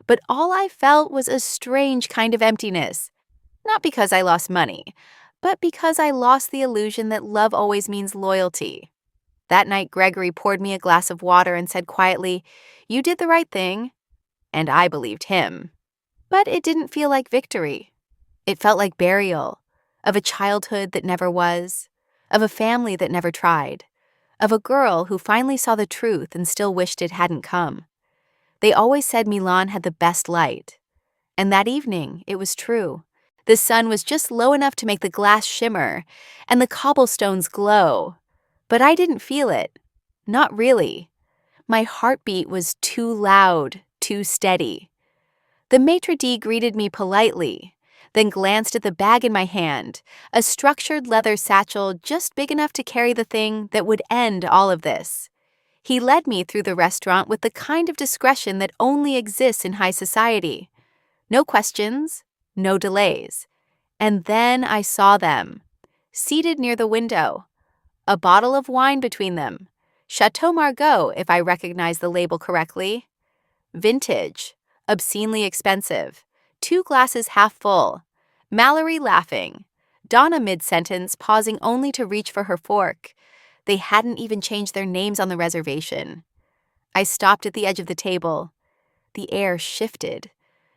But all I felt was a strange kind of emptiness. Not because I lost money, but because I lost the illusion that love always means loyalty. That night, Gregory poured me a glass of water and said quietly, "You did the right thing." And I believed him. But it didn't feel like victory. It felt like burial, of a childhood that never was, of a family that never tried, of a girl who finally saw the truth and still wished it hadn't come. They always said Milan had the best light. And that evening, it was true. The sun was just low enough to make the glass shimmer and the cobblestones glow. But I didn't feel it. Not really. My heartbeat was too loud, too steady. The maitre d' greeted me politely. then glanced at the bag in my hand, a structured leather satchel just big enough to carry the thing that would end all of this. He led me through the restaurant with the kind of discretion that only exists in high society. No questions, no delays. And then I saw them, seated near the window, a bottle of wine between them. Chateau Margaux, if I recognize the label correctly. Vintage, obscenely expensive, 2 glasses half full. Mallory laughing. Donna mid-sentence pausing only to reach for her fork. They hadn't even changed their names on the reservation. I stopped at the edge of the table. The air shifted.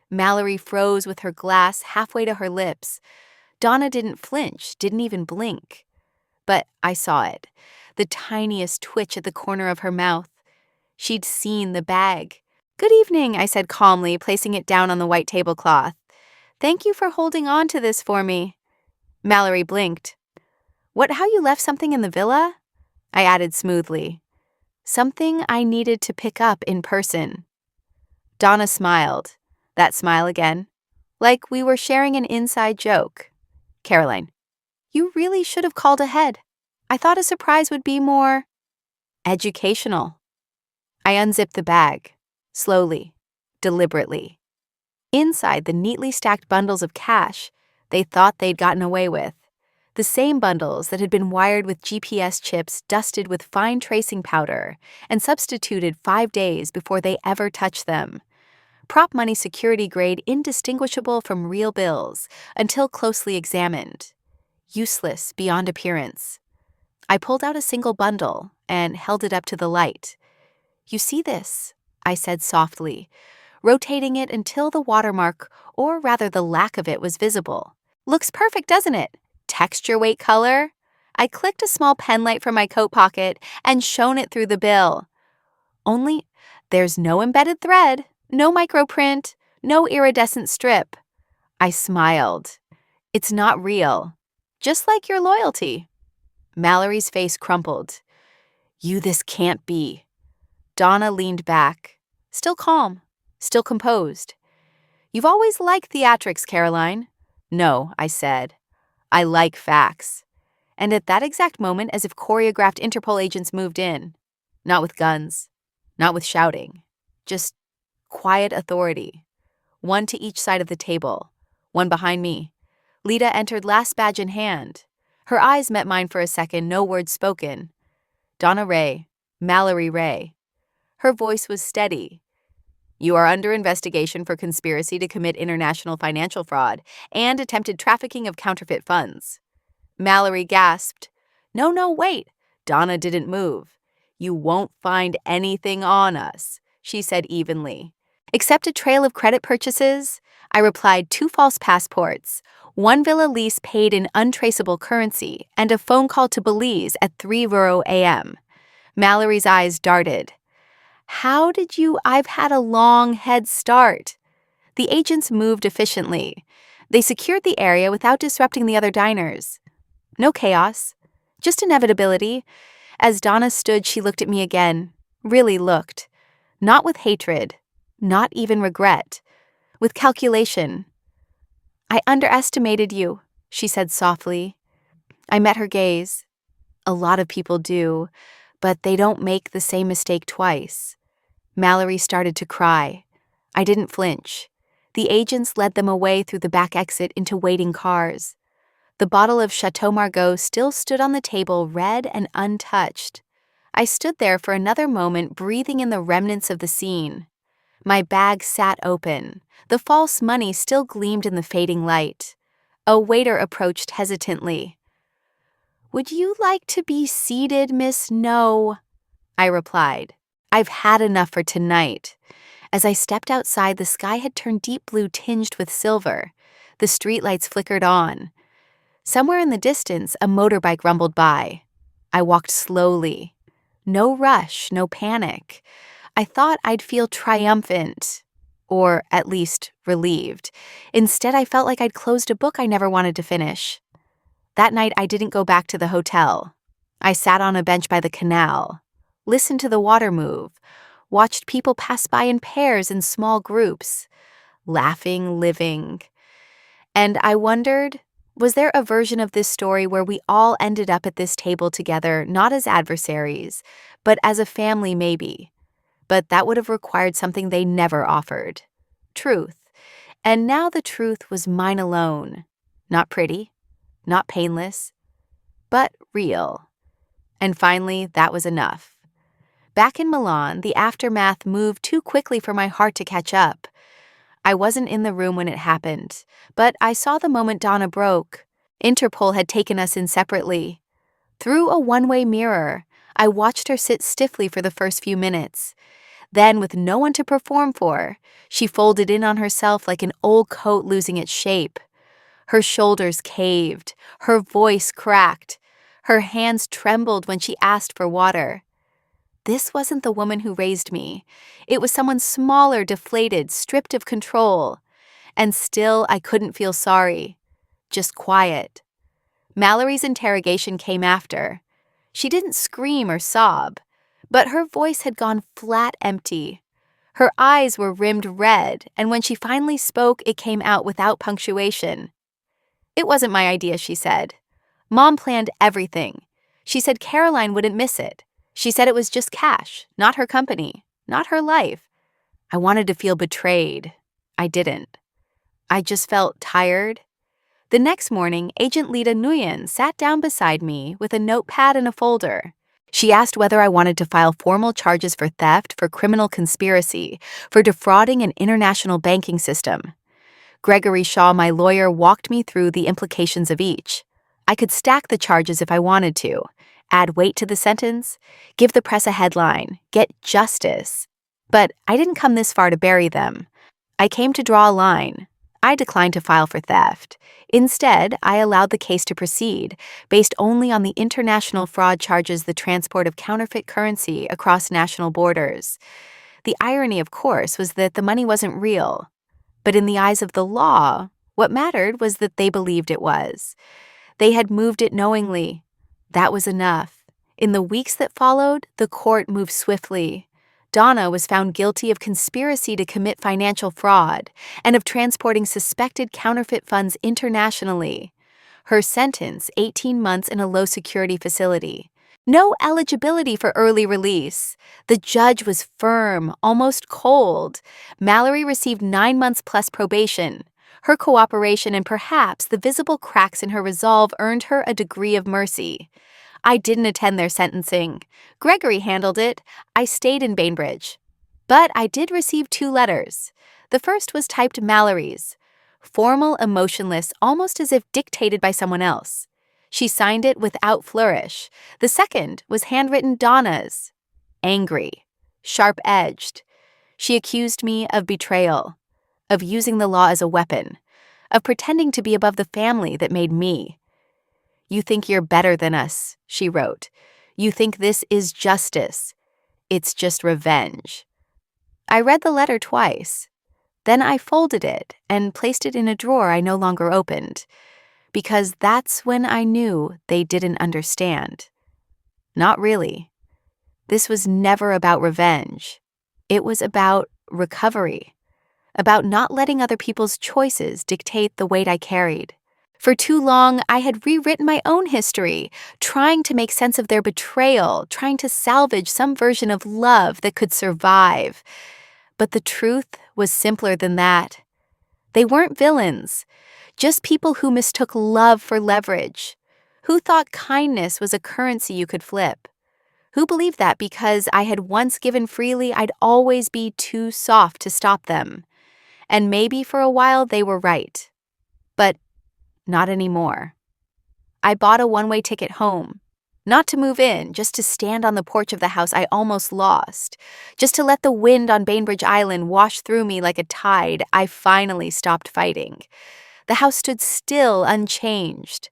Mallory froze with her glass halfway to her lips. Donna didn't flinch, didn't even blink. But I saw it, the tiniest twitch at the corner of her mouth. She'd seen the bag. "Good evening," I said calmly, placing it down on the white tablecloth. "Thank you for holding on to this for me." Mallory blinked. "What, how you left something in the villa?" I added smoothly. "Something I needed to pick up in person." Donna smiled. That smile again. Like we were sharing an inside joke. "Caroline, you really should have called ahead. I thought a surprise would be more educational." I unzipped the bag, slowly, deliberately. Inside the neatly stacked bundles of cash they thought they'd gotten away with. The same bundles that had been wired with GPS chips dusted with fine tracing powder and substituted 5 days before they ever touched them. Prop money security grade indistinguishable from real bills until closely examined. Useless beyond appearance. I pulled out a single bundle and held it up to the light. "You see this?" I said softly, rotating it until the watermark, or rather the lack of it, was visible. "Looks perfect, doesn't it? Texture, weight, color." I clicked a small pen light from my coat pocket and shone it through the bill. Only there's no embedded thread, no microprint, no iridescent strip. I smiled. "It's not real. Just like your loyalty." Mallory's face crumpled. This can't be." Donna leaned back, still calm, still composed. "You've always liked theatrics, Caroline." "No," I said. "I like facts." And at that exact moment, as if choreographed Interpol agents moved in. Not with guns, not with shouting, just quiet authority. One to each side of the table, one behind me. Lita entered, last badge in hand. Her eyes met mine for a second, no words spoken. "Donna Ray, Mallory Ray." Her voice was steady. "You are under investigation for conspiracy to commit international financial fraud and attempted trafficking of counterfeit funds." Mallory gasped. No, wait." Donna didn't move. "You won't find anything on us," she said evenly. "Except a trail of credit purchases," I replied, 2 false passports, 1 villa lease paid in untraceable currency, and a phone call to Belize at 3:00 a.m. Mallory's eyes darted. "How did you? I've had a long head start." The agents moved efficiently. They secured the area without disrupting the other diners. No chaos, just inevitability. As Donna stood, she looked at me again, really looked. Not with hatred, not even regret, with calculation. "I underestimated you," she said softly. I met her gaze. A lot of people do, but they don't make the same mistake twice. Mallory started to cry. I didn't flinch. The agents led them away through the back exit into waiting cars. The bottle of Chateau Margaux still stood on the table, red and untouched. I stood there for another moment, breathing in the remnants of the scene. My bag sat open. The false money still gleamed in the fading light. A waiter approached hesitantly. "Would you like to be seated, Miss No?" I replied. "I've had enough for tonight." As I stepped outside, the sky had turned deep blue tinged with silver. The streetlights flickered on. Somewhere in the distance, a motorbike rumbled by. I walked slowly. No rush, no panic. I thought I'd feel triumphant, or at least relieved. Instead, I felt like I'd closed a book I never wanted to finish. That night, I didn't go back to the hotel. I sat on a bench by the canal, listened to the water move, watched people pass by in pairs and small groups, laughing, living. And I wondered, was there a version of this story where we all ended up at this table together, not as adversaries, but as a family maybe? But that would have required something they never offered: truth. And now the truth was mine alone. Not pretty, not painless, but real. And finally, that was enough. Back in Milan, the aftermath moved too quickly for my heart to catch up. I wasn't in the room when it happened, but I saw the moment Donna broke. Interpol had taken us in separately. Through a one-way mirror, I watched her sit stiffly for the first few minutes. Then, with no one to perform for, she folded in on herself like an old coat losing its shape. Her shoulders caved, her voice cracked, her hands trembled when she asked for water. This wasn't the woman who raised me. It was someone smaller, deflated, stripped of control. And still, I couldn't feel sorry. Just quiet. Mallory's interrogation came after. She didn't scream or sob, but her voice had gone flat empty. Her eyes were rimmed red, and when she finally spoke, it came out without punctuation. "It wasn't my idea," she said. "Mom planned everything. She said Caroline wouldn't miss it. She said it was just cash, not her company, not her life." I wanted to feel betrayed. I didn't. I just felt tired. The next morning, Agent Lita Nguyen sat down beside me with a notepad and a folder. She asked whether I wanted to file formal charges for theft, for criminal conspiracy, for defrauding an international banking system. Gregory Shaw, my lawyer, walked me through the implications of each. I could stack the charges if I wanted to, add weight to the sentence, give the press a headline, get justice. But I didn't come this far to bury them. I came to draw a line. I declined to file for theft. Instead, I allowed the case to proceed, based only on the international fraud charges, the transport of counterfeit currency across national borders. The irony, of course, was that the money wasn't real. But in the eyes of the law, what mattered was that they believed it was. They had moved it knowingly. That was enough. In the weeks that followed, the court moved swiftly. Donna was found guilty of conspiracy to commit financial fraud and of transporting suspected counterfeit funds internationally. Her sentence, 18 months in a low-security facility. No eligibility for early release. The judge was firm, almost cold. Mallory received 9 months plus probation. Her cooperation and perhaps the visible cracks in her resolve earned her a degree of mercy. I didn't attend their sentencing. Gregory handled it. I stayed in Bainbridge. But I did receive 2 letters. The first was typed Mallory's. Formal, emotionless, almost as if dictated by someone else. She signed it without flourish. The second was handwritten Donna's. Angry. Sharp-edged. She accused me of betrayal. Of using the law as a weapon. Of pretending to be above the family that made me. "You think you're better than us," she wrote. "You think this is justice. It's just revenge." I read the letter twice. Then I folded it and placed it in a drawer I no longer opened. Because that's when I knew they didn't understand. Not really. This was never about revenge. It was about recovery. About not letting other people's choices dictate the weight I carried. For too long, I had rewritten my own history, trying to make sense of their betrayal, trying to salvage some version of love that could survive. But the truth was simpler than that. They weren't villains, just people who mistook love for leverage, who thought kindness was a currency you could flip, who believed that because I had once given freely, I'd always be too soft to stop them. And maybe for a while they were right. But not anymore. I bought a one-way ticket home. Not to move in, just to stand on the porch of the house I almost lost. Just to let the wind on Bainbridge Island wash through me like a tide. I finally stopped fighting. The house stood still, unchanged.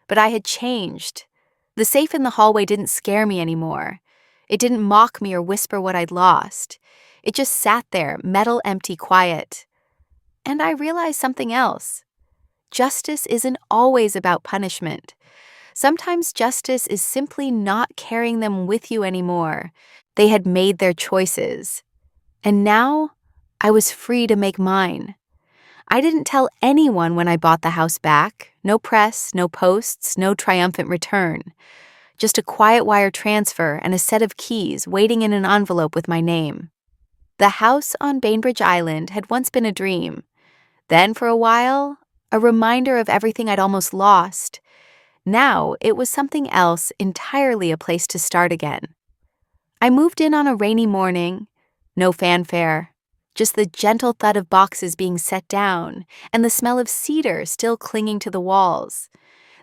But I had changed. The safe in the hallway didn't scare me anymore. It didn't mock me or whisper what I'd lost. It just sat there, metal empty, quiet. And I realized something else. Justice isn't always about punishment. Sometimes justice is simply not carrying them with you anymore. They had made their choices. And now, I was free to make mine. I didn't tell anyone when I bought the house back. No press, no posts, no triumphant return. Just a quiet wire transfer and a set of keys waiting in an envelope with my name. The house on Bainbridge Island had once been a dream. Then, for a while, a reminder of everything I'd almost lost. Now, it was something else, entirely a place to start again. I moved in on a rainy morning. No fanfare. Just the gentle thud of boxes being set down and the smell of cedar still clinging to the walls.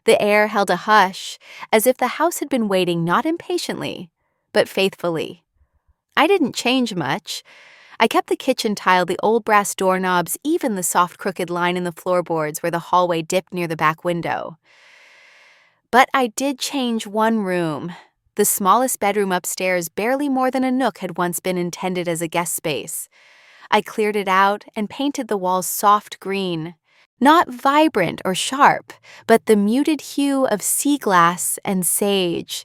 The air held a hush, as if the house had been waiting not impatiently, but faithfully. I didn't change much. I kept the kitchen tile, the old brass doorknobs, even the soft crooked line in the floorboards where the hallway dipped near the back window. But I did change one room. The smallest bedroom upstairs, barely more than a nook, had once been intended as a guest space. I cleared it out and painted the walls soft green. Not vibrant or sharp, but the muted hue of sea glass and sage,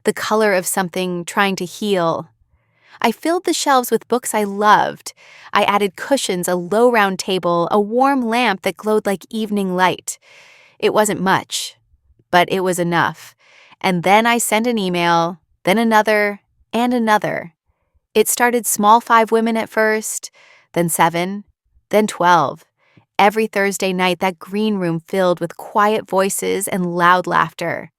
the color of something trying to heal. I filled the shelves with books I loved. I added cushions, a low round table, a warm lamp that glowed like evening light. It wasn't much, but it was enough. And then I sent an email, then another, and another. It started small 5 women at first, then 7, then 12. Every Thursday night, that green room filled with quiet voices and loud laughter.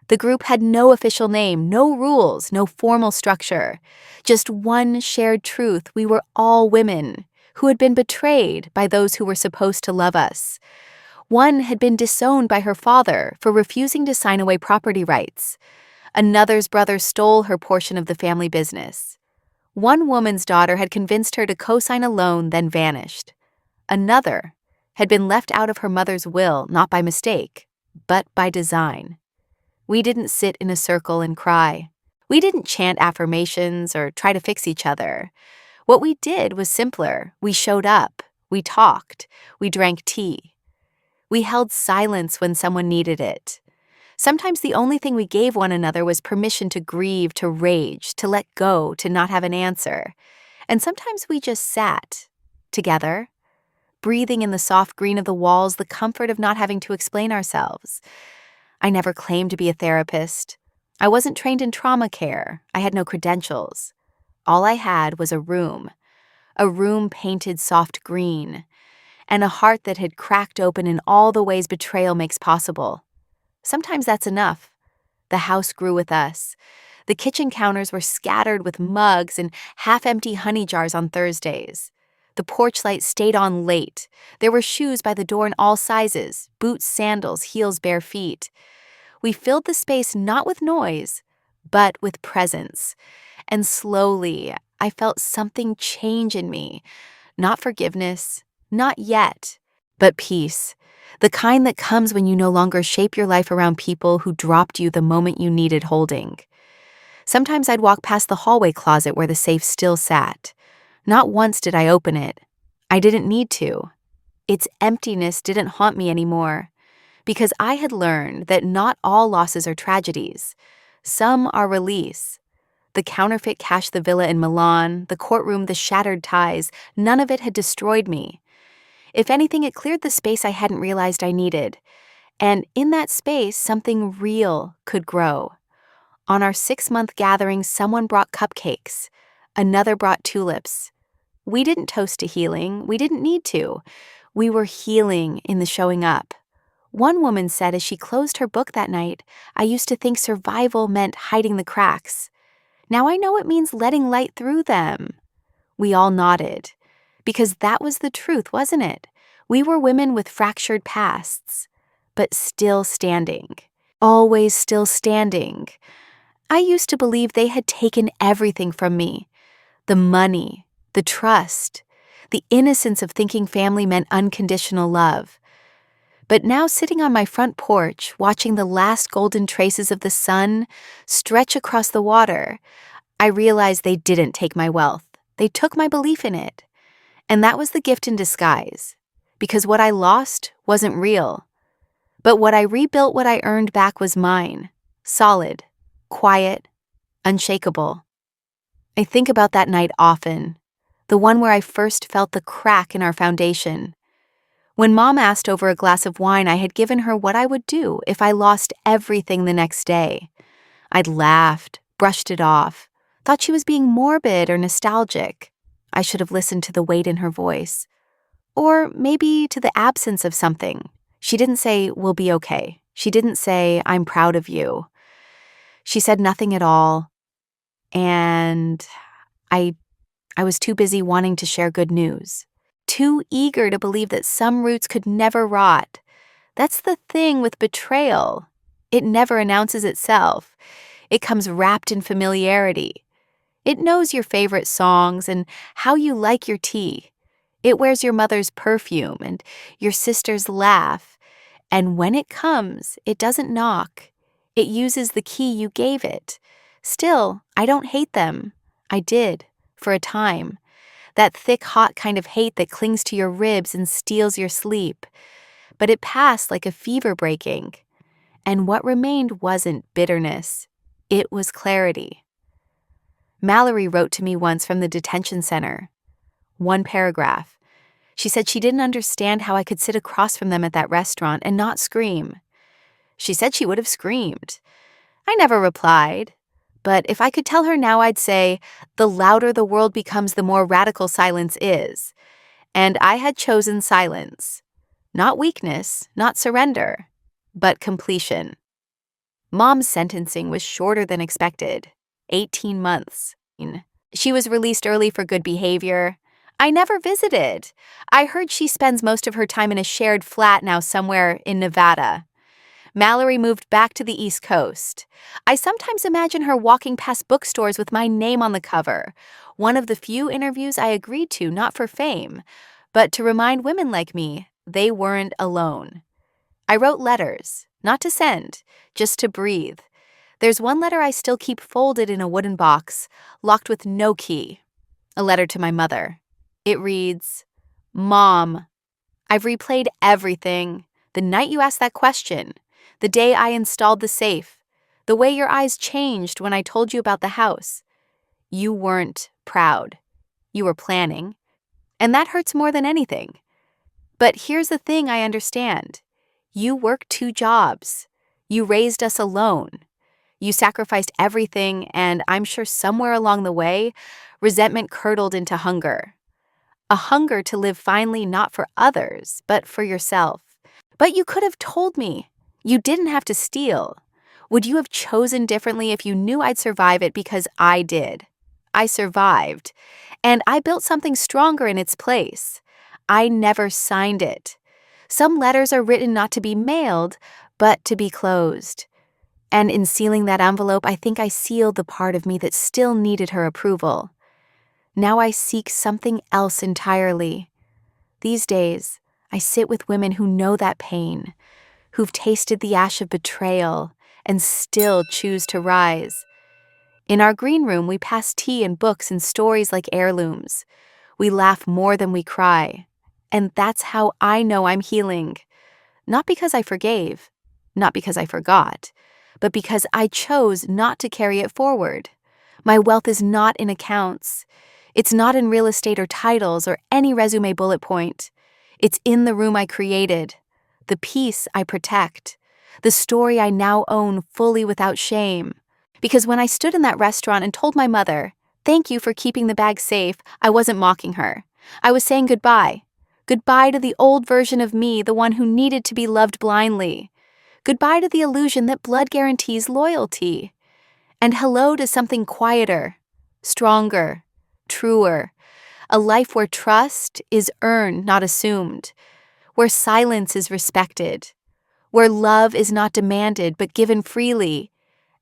The group had no official name, no rules, no formal structure. Just one shared truth: we were all women who had been betrayed by those who were supposed to love us. One had been disowned by her father for refusing to sign away property rights. Another's brother stole her portion of the family business. One woman's daughter had convinced her to co-sign a loan, then vanished. Another had been left out of her mother's will, not by mistake, but by design. We didn't sit in a circle and cry. We didn't chant affirmations or try to fix each other. What we did was simpler. We showed up. We talked. We drank tea. We held silence when someone needed it. Sometimes the only thing we gave one another was permission to grieve, to rage, to let go, to not have an answer. And sometimes we just sat, together, breathing in the soft green of the walls, the comfort of not having to explain ourselves. I never claimed to be a therapist. I wasn't trained in trauma care. I had no credentials. All I had was a room painted soft green, and a heart that had cracked open in all the ways betrayal makes possible. Sometimes that's enough. The house grew with us. The kitchen counters were scattered with mugs and half-empty honey jars on Thursdays. The porch light stayed on late. There were shoes by the door in all sizes: boots, sandals, heels, bare feet. We filled the space not with noise, but with presence. And slowly, I felt something change in me. Not forgiveness, not yet, but peace. The kind that comes when you no longer shape your life around people who dropped you the moment you needed holding. Sometimes I'd walk past the hallway closet where the safe still sat. Not once did I open it. I didn't need to. Its emptiness didn't haunt me anymore, because I had learned that not all losses are tragedies. Some are release. The counterfeit cashed the villa in Milan, the courtroom, the shattered ties, none of it had destroyed me. If anything, it cleared the space I hadn't realized I needed. And in that space, something real could grow. On our 6-month gathering, someone brought cupcakes. Another brought tulips. We didn't toast to healing. We didn't need to. We were healing in the showing up. One woman said as she closed her book that night, "I used to think survival meant hiding the cracks. Now I know it means letting light through them." We all nodded, because that was the truth, wasn't it? We were women with fractured pasts, but still standing. Always still standing. I used to believe they had taken everything from me. The money, the trust, the innocence of thinking family meant unconditional love. But now, sitting on my front porch, watching the last golden traces of the sun stretch across the water, I realized they didn't take my wealth. They took my belief in it. And that was the gift in disguise, because what I lost wasn't real. But what I rebuilt, what I earned back, was mine. Solid, quiet, unshakable. I think about that night often, the one where I first felt the crack in our foundation. When Mom asked over a glass of wine, I had given her what I would do if I lost everything the next day. I'd laughed, brushed it off, thought she was being morbid or nostalgic. I should have listened to the weight in her voice. Or maybe to the absence of something. She didn't say, "We'll be okay." She didn't say, "I'm proud of you." She said nothing at all. And I was too busy wanting to share good news. Too eager to believe that some roots could never rot. That's the thing with betrayal. It never announces itself. It comes wrapped in familiarity. It knows your favorite songs and how you like your tea. It wears your mother's perfume and your sister's laugh. And when it comes, it doesn't knock. It uses the key you gave it. Still, I don't hate them. I did, for a time. That thick, hot kind of hate that clings to your ribs and steals your sleep. But it passed like a fever breaking. And what remained wasn't bitterness. It was clarity. Mallory wrote to me once from the detention center. One paragraph. She said she didn't understand how I could sit across from them at that restaurant and not scream. She said she would have screamed. I never replied. But if I could tell her now, I'd say, the louder the world becomes, the more radical silence is. And I had chosen silence. Not weakness, not surrender, but completion. Mom's sentencing was shorter than expected. 18 months. She was released early for good behavior. I never visited. I heard she spends most of her time in a shared flat now somewhere in Nevada. Mallory moved back to the East Coast. I sometimes imagine her walking past bookstores with my name on the cover. One of the few interviews I agreed to, not for fame, but to remind women like me they weren't alone. I wrote letters, not to send, just to breathe. There's one letter I still keep folded in a wooden box, locked with no key. A letter to my mother. It reads, "Mom, I've replayed everything. The night you asked that question, the day I installed the safe, the way your eyes changed when I told you about the house. You weren't proud. You were planning. And that hurts more than anything. But here's the thing I understand. You worked 2 jobs. You raised us alone. You sacrificed everything, and I'm sure somewhere along the way, resentment curdled into hunger. A hunger to live finely not for others, but for yourself. But you could have told me. You didn't have to steal. Would you have chosen differently if you knew I'd survive it because I did? I survived, and I built something stronger in its place. I never signed it. Some letters are written not to be mailed, but to be closed. And in sealing that envelope, I think I sealed the part of me that still needed her approval. Now I seek something else entirely. These days, I sit with women who know that pain, who've tasted the ash of betrayal and still choose to rise. In our green room, we pass tea and books and stories like heirlooms. We laugh more than we cry. And that's how I know I'm healing. Not because I forgave, not because I forgot, but because I chose not to carry it forward. My wealth is not in accounts. It's not in real estate or titles or any resume bullet point. It's in the room I created, the peace I protect, the story I now own fully without shame. Because when I stood in that restaurant and told my mother, "Thank you for keeping the bag safe," I wasn't mocking her. I was saying goodbye. Goodbye to the old version of me, the one who needed to be loved blindly. Goodbye to the illusion that blood guarantees loyalty. And hello to something quieter, stronger, truer. A life where trust is earned, not assumed. Where silence is respected. Where love is not demanded, but given freely.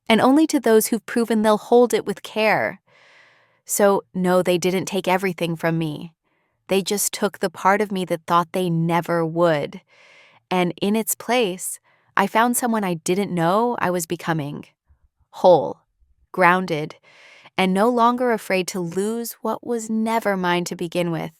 And only to those who've proven they'll hold it with care. So, no, they didn't take everything from me. They just took the part of me that thought they never would. And in its place, I found someone I didn't know I was becoming. Whole, grounded, and no longer afraid to lose what was never mine to begin with.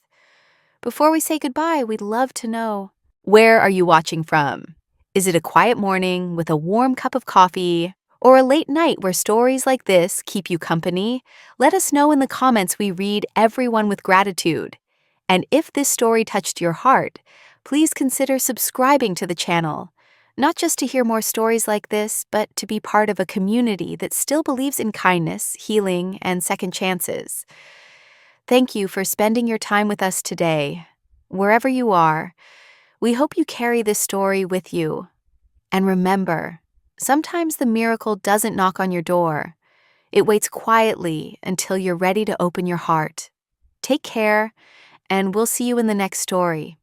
Before we say goodbye, we'd love to know, where are you watching from? Is it a quiet morning with a warm cup of coffee, or a late night where stories like this keep you company? Let us know in the comments. We read everyone with gratitude. And if this story touched your heart, please consider subscribing to the channel, not just to hear more stories like this, but to be part of a community that still believes in kindness, healing, and second chances. Thank you for spending your time with us today. Wherever you are, we hope you carry this story with you. And remember, sometimes the miracle doesn't knock on your door. It waits quietly until you're ready to open your heart. Take care, and we'll see you in the next story.